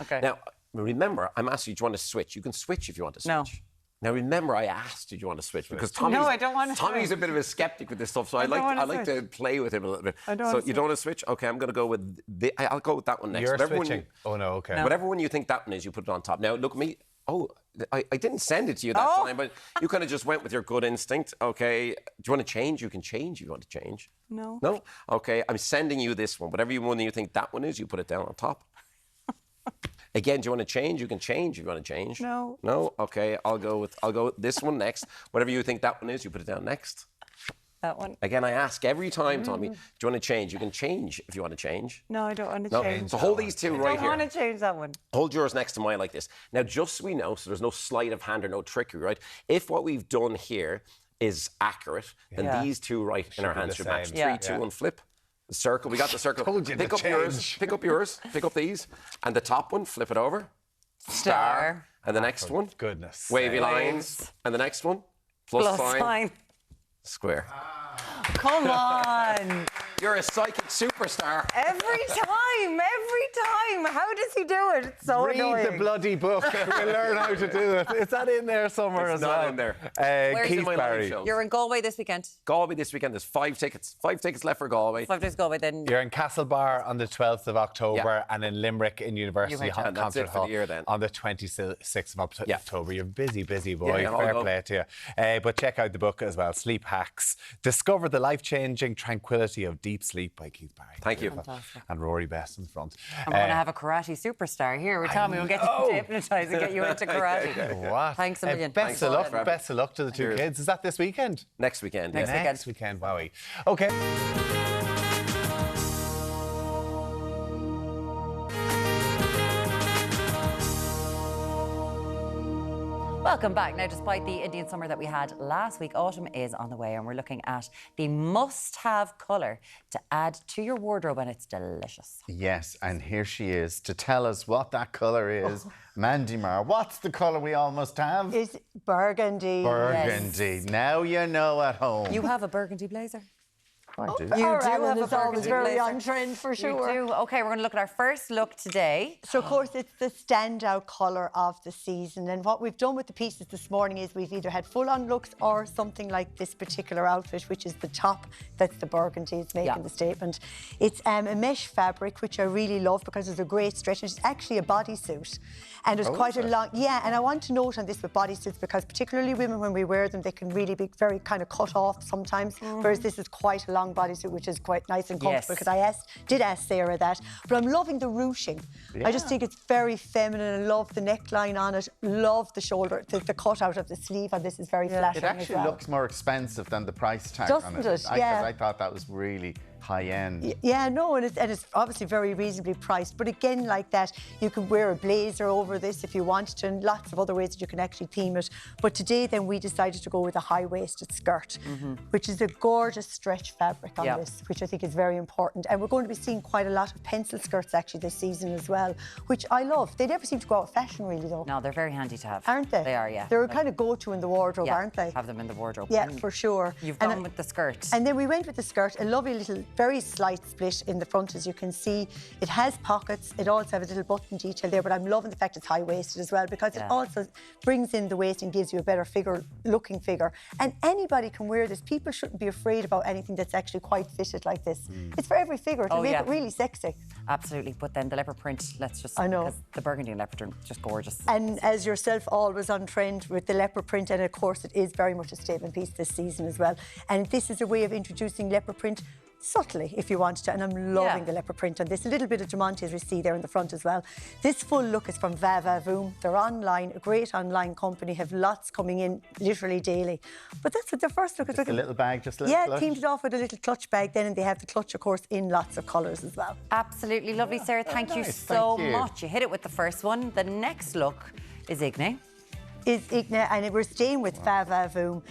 Okay. Now, remember, I'm asking you, do you want to switch? You can switch if you want to switch. No. Now remember, I asked, did you want to switch? Because Tommy's, I don't want to Tommy's switch. a bit of a skeptic with this stuff, so I like to play with him a little bit. I don't so want to you don't want to switch? Okay, I'm going to go with I'll go with that one next. You're Whatever switching. Oh no, okay. Whatever one you think that one is, you put it on top. Now look at me. Oh, I didn't send it to you that time, but you kind of just went with your gut instinct. Okay, do you want to change? You can change if you want to change. No. No? Okay, I'm sending you this one. Whatever one you think that one is, you put it down on top. Again, do you want to change? You can change if you want to change. No. No? Okay, I'll go with this one next. Whatever you think that one is, you put it down next. That one. Again, I ask every time, Tommy, do you want to change? You can change if you want to change. No, I don't want to No? change. So hold these two right here. I don't want to change that one. Hold yours next to mine like this. Now, just so we know, so there's no sleight of hand or no trickery, right? If what we've done here is accurate, then these two right in our hands should match. 3, 2, 1, flip. The circle, we got the circle. Told you pick to up yours, change. pick up yours, pick up these. And the top one, flip it over. Star. And the next one, Goodness. wavy lines. And the next one, plus sign. Square. Come on. You're a psychic superstar. Every time. How does he do it? It's so Read annoying. the bloody book. We'll learn how to do it. Is that in there somewhere It's as not well? in there. Where's Keith in my live Barry. show? You're in Galway this weekend. Galway this weekend, there's 5 tickets. 5 tickets left for Galway. 5 days Galway then. You're in Castlebar on the 12th of October and in Limerick in University And that's Concert it for Hall the year then. on the 26th of October. You're busy boy. Yeah, I'll Fair go. play to you. But check out the book as well, Sleep Hacks. Discover the life-changing tranquility of deep sleep by Keith Barry. Thank you. Fantastic. And Rory Best in front. And we're going to have a karate superstar here. We're telling me we'll get you to hypnotise and get you into karate. What? Thanks a million. Best of Thanks, luck. Best of luck to the two Cheers. kids. Is that this weekend? Next weekend. Next yeah. Next weekend. Wowie. Okay. Welcome back. Now, despite the Indian summer that we had last week, autumn is on the way, and we're looking at the must-have colour to add to your wardrobe, and it's delicious. Yes, and here she is to tell us what that colour is. Mandy Marr, what's the colour we all must have? It's burgundy. Burgundy. Now you know at home. You have a burgundy blazer. I do. You Our do have Ellen a is always burgundy very blazer. on trend for sure. You do. OK, we're going to look at our first look today. So, of course, it's the standout colour of the season. And what we've done with the pieces this morning is we've either had full-on looks or something like this particular outfit, which is the top. That's the burgundy. It's making the statement. It's a mesh fabric, which I really love because it's a great stretch. It's actually a bodysuit. And there's quite a long... Yeah, and I want to note on this with bodysuits because particularly women, when we wear them, they can really be very kind of cut off sometimes. Whereas this is quite a long bodysuit, which is quite nice and comfortable because I did ask Sarah that. But I'm loving the ruching. I just think it's very feminine. I love the neckline on it. Love the shoulder, the cutout of the sleeve on this is very flattering It actually as well. looks more expensive than the price tag on it. Doesn't it? Yeah. I thought that was really high-end. Yeah, no, and it's obviously very reasonably priced. But again, like that, you can wear a blazer over this if you want to, and lots of other ways that you can actually theme it. But today, then, we decided to go with a high-waisted skirt, which is a gorgeous stretch fabric on this, which I think is very important. And we're going to be seeing quite a lot of pencil skirts, actually, this season as well, which I love. They never seem to go out of fashion, really, though. No, they're very handy to have. Aren't they? They are, yeah. They're a kind of go-to in the wardrobe, aren't they? Have them in the wardrobe. Yeah, for sure. You've gone with the skirt. And then we went with the skirt, a lovely little, very slight split in the front, as you can see. It has pockets. It also has a little button detail there, but I'm loving the fact it's high-waisted as well, because it also brings in the waist and gives you a better looking figure. And anybody can wear this. People shouldn't be afraid about anything that's actually quite fitted like this. It's for every figure to make it really sexy. Absolutely. But then the leopard print, let's just... I know. Because the burgundy and leopard are just gorgeous. And as yourself, always on trend with the leopard print, and of course it is very much a statement piece this season as well. And this is a way of introducing leopard print subtly, if you want to, and I'm loving the leopard print on this. A little bit of diamante, as we see there in the front as well. This full look is from Va Va Voom. They're online, a great online company, have lots coming in literally daily. But that's what their first look is. Just a little bag, just a little clutch. Teamed it off with a little clutch bag then, and they have the clutch, of course, in lots of colours as well. Absolutely lovely, Sarah. Thank you so much. You hit it with the first one. The next look is Igne. And we're staying with Va Va Voom.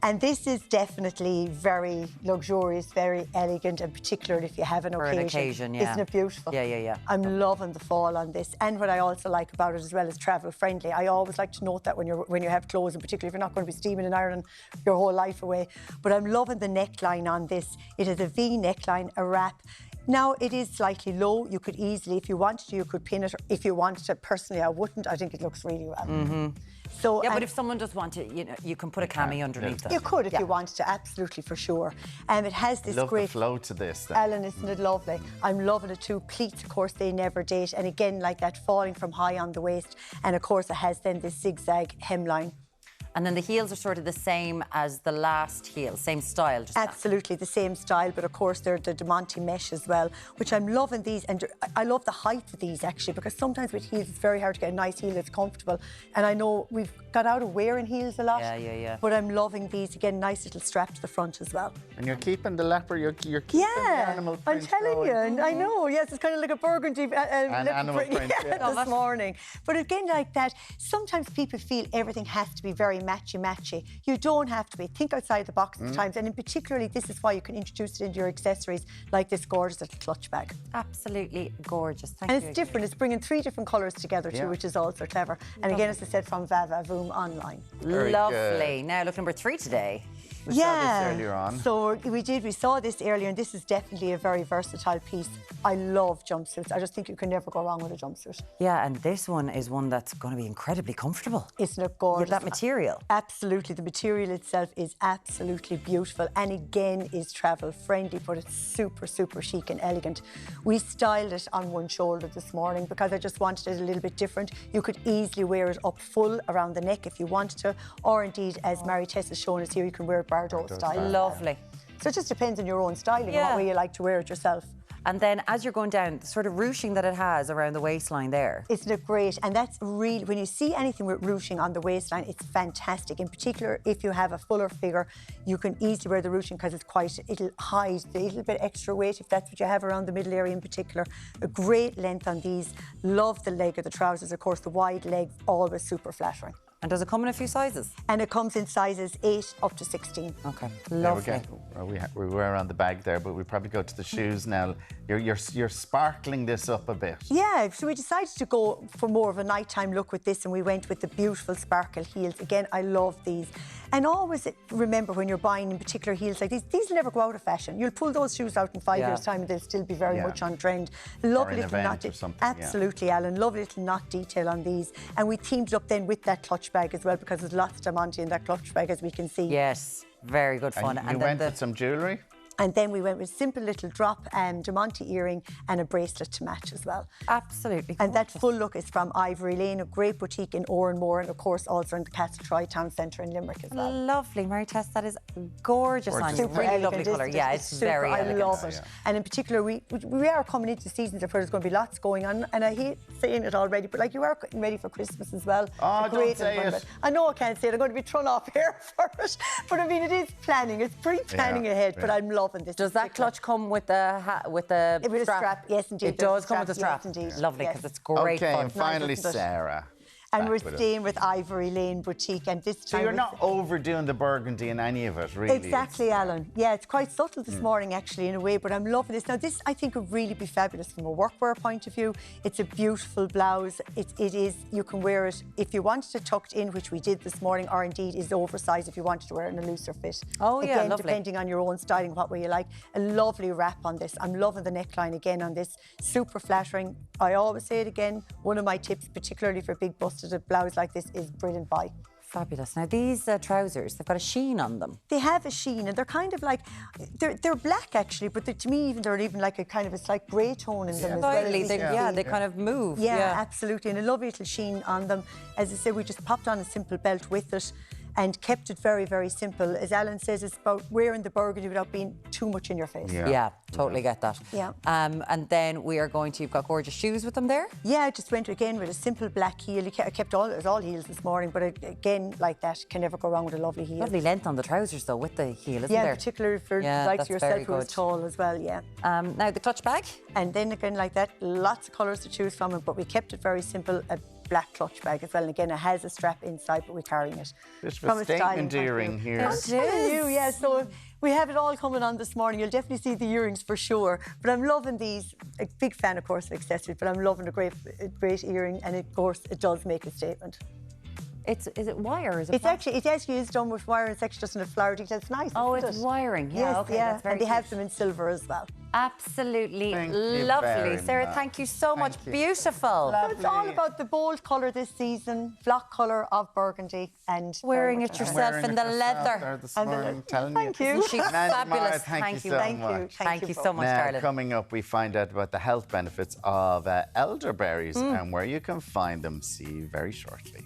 And this is definitely very luxurious, very elegant, and particularly if you have an occasion. Isn't it beautiful? Yeah. I'm loving the fall on this. And what I also like about it as well is travel friendly. I always like to note that when you have clothes, and particularly if you're not going to be steaming in Ireland your whole life away. But I'm loving the neckline on this. It is a V neckline, a wrap. Now, it is slightly low. You could easily, if you wanted to, you could pin it. If you wanted to, personally, I wouldn't. I think it looks really well. So, but if someone does want to, you can put a cami underneath that. You could if you wanted to, absolutely, for sure. It has this love great the flow to this. Then. Ellen, isn't it lovely? I'm loving it too. Pleats, of course, they never date. And again, like that, falling from high on the waist. And of course, it has then this zigzag hemline. And then the heels are sort of the same as the last heel, same style. Just absolutely the same style, but of course they're the diamante mesh as well, which I'm loving these. And I love the height of these actually, because sometimes with heels it's very hard to get a nice heel that's comfortable. And I know we've got out of wearing heels a lot. Yeah. But I'm loving these. Again, nice little strap to the front as well. And you're keeping the leopard, you're keeping the animal print. I'm telling you, and I know, yes, it's kind of like a burgundy animal print this morning. But again, like that, sometimes people feel everything has to be very matchy. You don't have to be. Think outside the box at times, and in particularly, this is why you can introduce it into your accessories, like this gorgeous little clutch bag. Absolutely gorgeous. Thank you. And it's different. It's bringing 3 different colours together too, which is also clever. And again, as I said, from Va Va Voom online. Lovely. Now, look, number 3 today. We saw this earlier on. So we saw this earlier, and this is definitely a very versatile piece. I love jumpsuits. I just think you can never go wrong with a jumpsuit. Yeah, and this one is one that's going to be incredibly comfortable. Isn't it gorgeous? That material. Absolutely. The material itself is absolutely beautiful, and again is travel friendly, but it's super, super chic and elegant. We styled it on one shoulder this morning because I just wanted it a little bit different. You could easily wear it up full around the neck if you wanted to, or indeed, as Mary Tess has shown us here, you can wear it Bardot style. Lovely. So it just depends on your own styling and what way you like to wear it yourself. And then as you're going down, the sort of ruching that it has around the waistline there. Isn't it great? And that's really, when you see anything with ruching on the waistline, it's fantastic. In particular, if you have a fuller figure, you can easily wear the ruching because it'll hide a little bit extra weight if that's what you have around the middle area in particular. A great length on these. Love the leg of the trousers, of course, the wide leg, always super flattering. And does it come in a few sizes? And it comes in sizes 8 up to 16. Okay, lovely. We were around the bag there, but we probably go to the shoes now. You're sparkling this up a bit. Yeah, so we decided to go for more of a nighttime look with this, and we went with the beautiful sparkle heels. Again, I love these. And always remember when you're buying in particular heels like these will never go out of fashion. You'll pull those shoes out in 5 years' time and they'll still be very much on trend. Lovely little knot. Absolutely, Alan. Lovely little knot detail on these. And we teamed it up then with that clutch bag as well, because there's lots of diamante in that clutch bag, as we can see. Yes, very good fun. And you went with some jewellery? And then we went with simple little drop diamante earring and a bracelet to match as well. Absolutely. And that full look is from Ivory Lane, a great boutique in Oranmore, and of course also in the Castletroy Town Centre in Limerick as well. Lovely, Mary Tess. That is gorgeous on you. Super really elegant, lovely colour. Yeah, it's super, very elegant. I love it. And in particular, we are coming into seasons where there's going to be lots going on, and I hate saying it already, but like you are getting ready for Christmas as well. Oh, don't say it. I know I can't say it. I'm going to be thrown off here for it. But I mean, it is planning. It's pre-planning ahead, but I'm loving loving this. Does that clutch come with the With a strap? Yes, indeed. It does come with a strap. Yes, indeed. Lovely, because it's great Okay, fun. and finally, isn't it? Sarah. And back we're with it. staying with Ivory Lane Boutique, and this So time you're it's- not overdoing the burgundy in any of it, really. Exactly, Alan. Yeah, it's quite subtle this morning, actually, in a way, but I'm loving this. Now, this, I think, would really be fabulous from a workwear point of view. It's a beautiful blouse. It is, you can wear it if you wanted it tucked in, which we did this morning, or indeed is oversized if you wanted to wear it in a looser fit. Oh, yeah, Again, lovely. depending on your own styling, what way you like. A lovely wrap on this. I'm loving the neckline again on this. Super flattering. I always say it again, one of my tips, particularly for a big busted blouse like this, is brilliant buy. Fabulous. Now, these trousers, they've got a sheen on them. They have a sheen, and they're kind of like, they're black actually, but to me they're even like a kind of a slight grey tone in them as well. Slightly, they kind of move. Yeah, absolutely, and a lovely little sheen on them. As I say, we just popped on a simple belt with it and kept it very, very simple. As Alan says, it's about wearing the burgundy without being too much in your face. Yeah, totally get that. Yeah. And then we are going to, you've got gorgeous shoes with them there? Yeah, I just went again with a simple black heel. I kept all heels this morning, but again, like that, can never go wrong with a lovely heel. Lovely length on the trousers though, with the heel, isn't there? Yeah, particularly for that's yourself very who is good. tall as well, yeah. Now the clutch bag? And then again like that, lots of colours to choose from, but we kept it very simple, a black clutch bag as well. And again, it has a strap inside, but we're carrying it. Just From for a styling statement point of earring view. here. I'm telling you, yeah, so we have it all coming on this morning. You'll definitely see the earrings for sure. But I'm loving these. A big fan, of course, of accessories, but I'm loving a great earring, and of course, it does make a statement. Is it wire? Is it It actually is done with wire. It's actually just in a flower detail. It's nice. Oh, isn't it's it? wiring. Yeah, Yes, okay, yeah. that's very And they have cute. them in silver as well. Absolutely Thank you lovely. very Sarah, much. thank you so much. you. Beautiful. So it's all about the bold colour this season, block colour of burgundy, and Wearing it yourself in the leather. And Thank you. She's And Andy fabulous. Mara, thank you so Thank you. much. Thank you so much, Now, darling. coming up, we find out about the health benefits of elderberries and where you can find them. See you very shortly.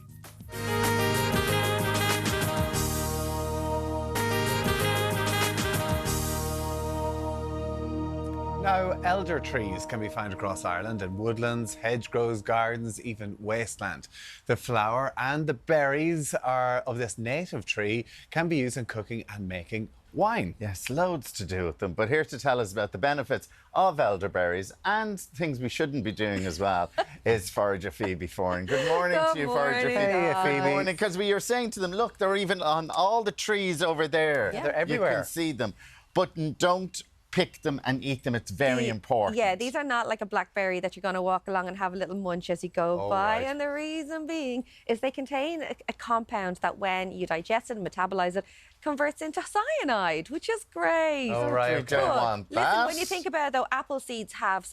Now, elder trees can be found across Ireland in woodlands, hedgerows, gardens, even wasteland. The flower and the berries of this native tree can be used in cooking and making wine. Yes, loads to do with them. But here to tell us about the benefits of elderberries and things we shouldn't be doing as well is Forager Phoebe Foran. Good morning to you, Forager Phoebe. Hey, Phoebe. Good morning, because we were saying to them, look, they're even on all the trees over there. They're everywhere. You can see them. But don't pick them and eat them. It's very important. Yeah, these are not like a blackberry that you're going to walk along and have a little munch as you go by. right. And the reason being is they contain a compound that when you digest it and metabolize it, converts into cyanide, which is great. Oh, right, We okay. don't want that. Listen, when you think about it, though, apple seeds have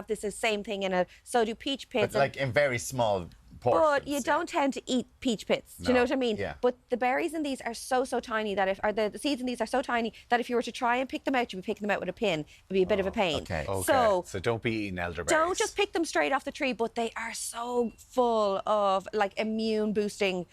this same thing in it. So do peach pits. But like in very small portions. But you don't tend to eat peach pits. Do you know what I mean? Yeah. But the berries in these are so tiny that the seeds in these are so tiny that if you were to try and pick them out, you'd be picking them out with a pin. It'd be a bit of a pain. okay. So don't be eating elderberries. Don't just pick them straight off the tree, but they are so full of like immune boosting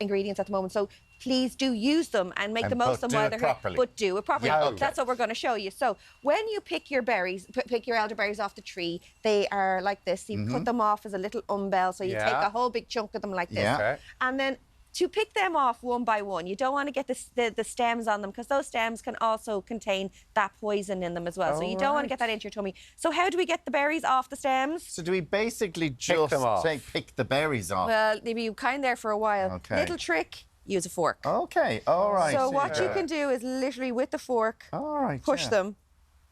ingredients at the moment. So please do use them and make the most of them while they're here. But do it properly. Yeah, okay. That's what we're going to show you. So when you pick your berries, pick your elderberries off the tree, they are like this. You cut them off as a little umbel. So you take a whole big chunk of them like this. Yeah. Okay. And then to pick them off one by one, you don't want to get the stems on them because those stems can also contain that poison in them as well. So you don't want to get that into your tummy. So how do we get the berries off the stems? So do we basically just them off. pick the berries off? Well, they'll be kind there for a while. Okay. Little trick, use a fork. Okay, all right. So what you can do is literally with the fork, All right, push yeah. them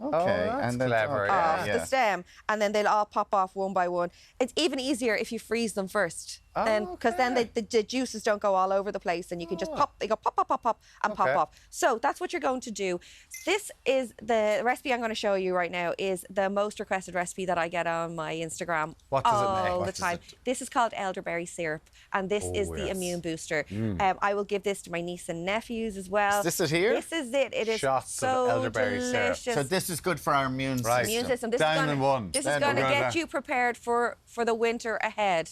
Okay, that's then clever, okay, off yeah. the stem, and then they'll all pop off one by one. It's even easier if you freeze them first. Because then the juices don't go all over the place, and you can just pop. They go pop, pop, pop, pop, and pop off. So that's what you're going to do. This is the recipe I'm going to show you right now. Is the most requested recipe that I get on my Instagram What does it make? all What the does time. it- This is called elderberry syrup, and this is the yes. immune booster. I will give this to my niece and nephews as well. Is this it here? This is it. It is Shots of so elderberry syrup. delicious. So this is good for our immune system. Immune system. This Down is gonna, in one. This Down is in going to one. get you prepared for the winter ahead.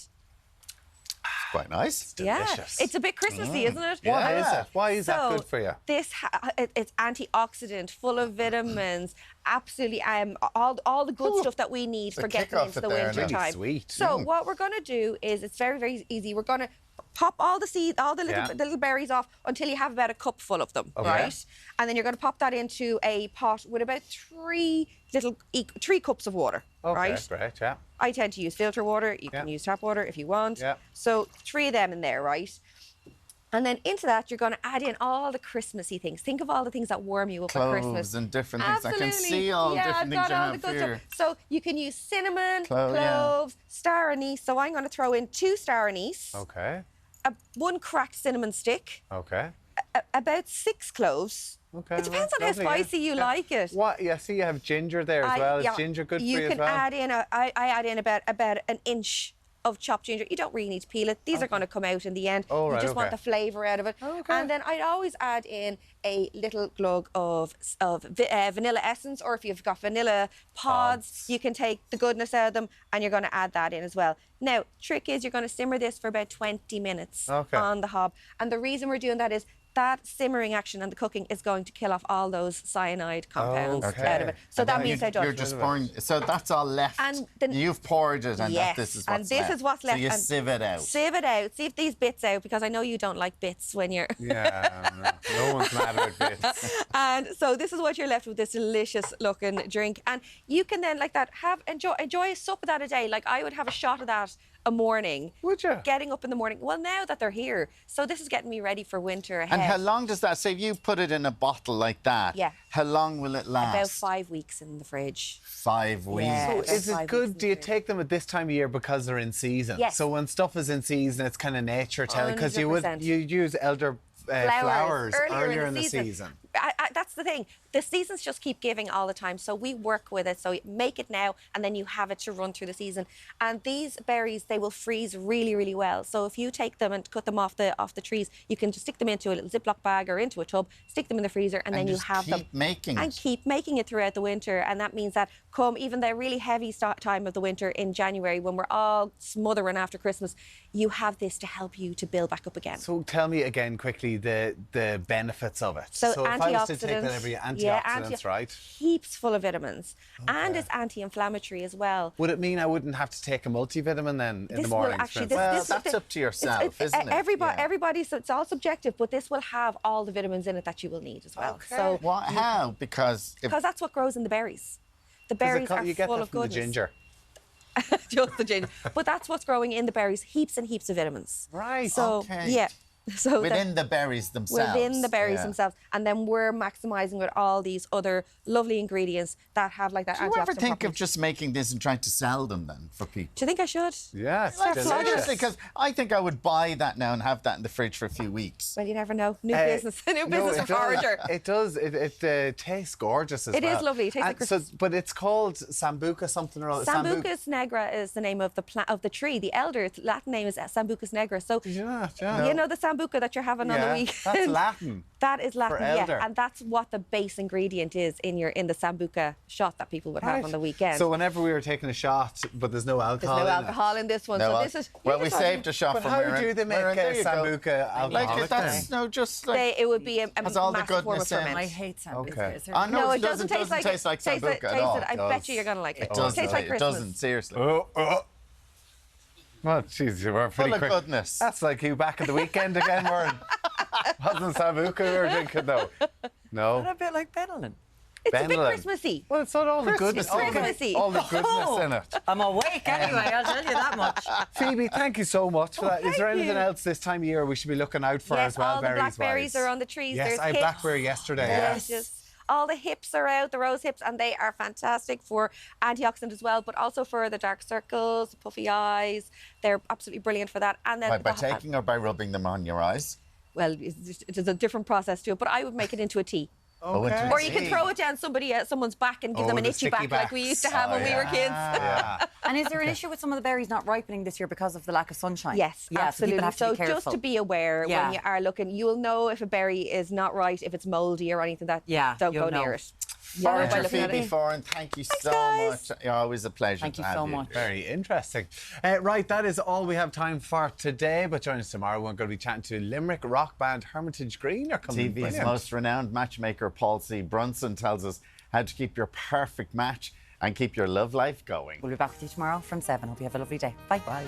Quite nice. Delicious. Yeah, it's a bit Christmassy, isn't it? Why is it? Why is that So, good for you? It's antioxidant, full of vitamins, absolutely all the good stuff that we need for kick getting off into it the there, winter really time. sweet. So what we're going to do is it's very, very easy. We're going to pop all the seeds, all the little berries off until you have about a cup full of them, right? And then you're going to pop that into a pot with about 3 cups of water, right? Great, yeah. I tend to use filter water. You can use tap water if you want. Yeah. So 3 of them in there, right? And then into that, you're going to add in all the Christmassy things. Think of all the things that warm you up at Christmas. Cloves and different things. Absolutely. I can see all different things you have here. So you can use cinnamon, cloves, star anise. So I'm going to throw in 2 star anise. Okay. 1 cracked cinnamon stick. Okay. About 6 cloves. Okay. It depends on how spicy you like it. What? Yeah, see, you have ginger there as well. Is ginger good for you as well? You can add in, I add in about an inch of chopped ginger. You don't really need to peel it. These are going to come out in the end. Oh, you just want the flavour out of it. And then I'd always add in a little glug of vanilla essence, or if you've got vanilla pods, you can take the goodness out of them and you're going to add that in as well. Now, trick is you're going to simmer this for about 20 minutes on the hob. And the reason we're doing that is that simmering action and the cooking is going to kill off all those cyanide compounds out of it. So that means you're just pouring. So that's all left. And you've poured it, and this is what's left. And this is what's left. So you sieve it out. Sieve it out. Sieve these bits out, because I know you don't like bits when you're. Yeah, no one's mad about bits. And so this is what you're left with, this delicious looking drink, and you can then like that enjoy a sup of that a day. Like I would have a shot of that a morning. Would you? Getting up in the morning. Well, now that they're here, so this is getting me ready for winter ahead. And how long does that? Say if you put it in a bottle like that. Yeah. How long will it last? About 5 weeks in the fridge. 5 weeks. Yeah, so is it good? Do you take them at this time of year because they're in season? Yes. So when stuff is in season, it's kind of nature telling, because you use elder flowers earlier in the season. That's the thing. The seasons just keep giving all the time, so we work with it. So make it now, and then you have it to run through the season. And these berries, they will freeze really, really well. So if you take them and cut them off the trees, you can just stick them into a little Ziploc bag or into a tub, stick them in the freezer, and then you have them. Keep making it throughout the winter. And that means that come even the really heavy time of the winter in January, when we're all smothering after Christmas, you have this to help you to build back up again. So tell me again quickly the benefits of it. So if I was to take that every antioxidants, right? Heaps full of vitamins. And it's anti-inflammatory as well. Would it mean I wouldn't have to take a multivitamin then in the morning? Well, that's up to yourself, isn't it? Everybody's, it's all subjective, but this will have all the vitamins in it that you will need as well. Okay. So how? Because that's what grows in the berries. The berries are full of goodness. The ginger. Just the ginger. But that's what's growing in the berries, heaps and heaps of vitamins. Right. So, yeah. So within the berries themselves. Within the berries themselves. And then we're maximising with all these other lovely ingredients that have like that antioxidant. Do you ever think of just making this and trying to sell them then for people? Do you think I should? Yeah, seriously, because I think I would buy that now and have that in the fridge for a few weeks. Well, you never know. New business for forager. It does. It tastes gorgeous as well. It is lovely. It tastes like but it's called Sambuca something or other. Sambucus negra is the name of the tree. The elder, its Latin name is Sambucus negra. So you know the Sambuca that you're having on the weekend. That's Latin. That is Latin, for elder. and that's what the base ingredient is in the Sambuca shot that people would have on the weekend. So whenever we were taking a shot, but there's no alcohol. There's no alcohol in this one. No, so this is. Well, we saved a shot but from how do they make Sambuca alcoholic? That's just like. It would be a has all the massive form goodness of in ferment. it. I hate Sambuca. Okay. No, it doesn't taste like Sambuca at all. I bet you you're going to like it. It doesn't. Tastes like It Christmas. doesn't. Seriously. Well, jeez, you were pretty quick. Goodness. That's like you back at the weekend again, Warren. Wasn't Sambuca we were drinking, though? No. What a bit like Benelin. It's a bit Christmassy. Well, it's not all the goodness. Christmassy. All the goodness in it. I'm awake anyway, I'll tell you that much. Phoebe, thank you so much for that. Is there anything else this time of year we should be looking out for as well, all the blackberries are on the trees. Yes, There's I had hips. blackberry yesterday. Yes. All the hips are out, the rose hips, and they are fantastic for antioxidant as well, but also for the dark circles, the puffy eyes. They're absolutely brilliant for that. And then by taking or by rubbing them on your eyes? Well, it's a different process to it, but I would make it into a tea. Okay. Or you can throw it down someone's back and give them an itchy back like we used to have when we were kids. Yeah. And is there an issue with some of the berries not ripening this year because of the lack of sunshine? Yes, absolutely. So just to be aware when you are looking, you'll know if a berry is not right, if it's mouldy or anything that don't go near it. Phoebe Foran, thank you so much. You're always a pleasure. Thank you so much. Very interesting. Right, that is all we have time for today. But join us tomorrow. We're going to be chatting to Limerick rock band Hermitage Green. Are coming. TV's most renowned matchmaker Paul C. Brunson tells us how to keep your perfect match and keep your love life going. We'll be back with you tomorrow from 7. Hope you have a lovely day. Bye. Bye.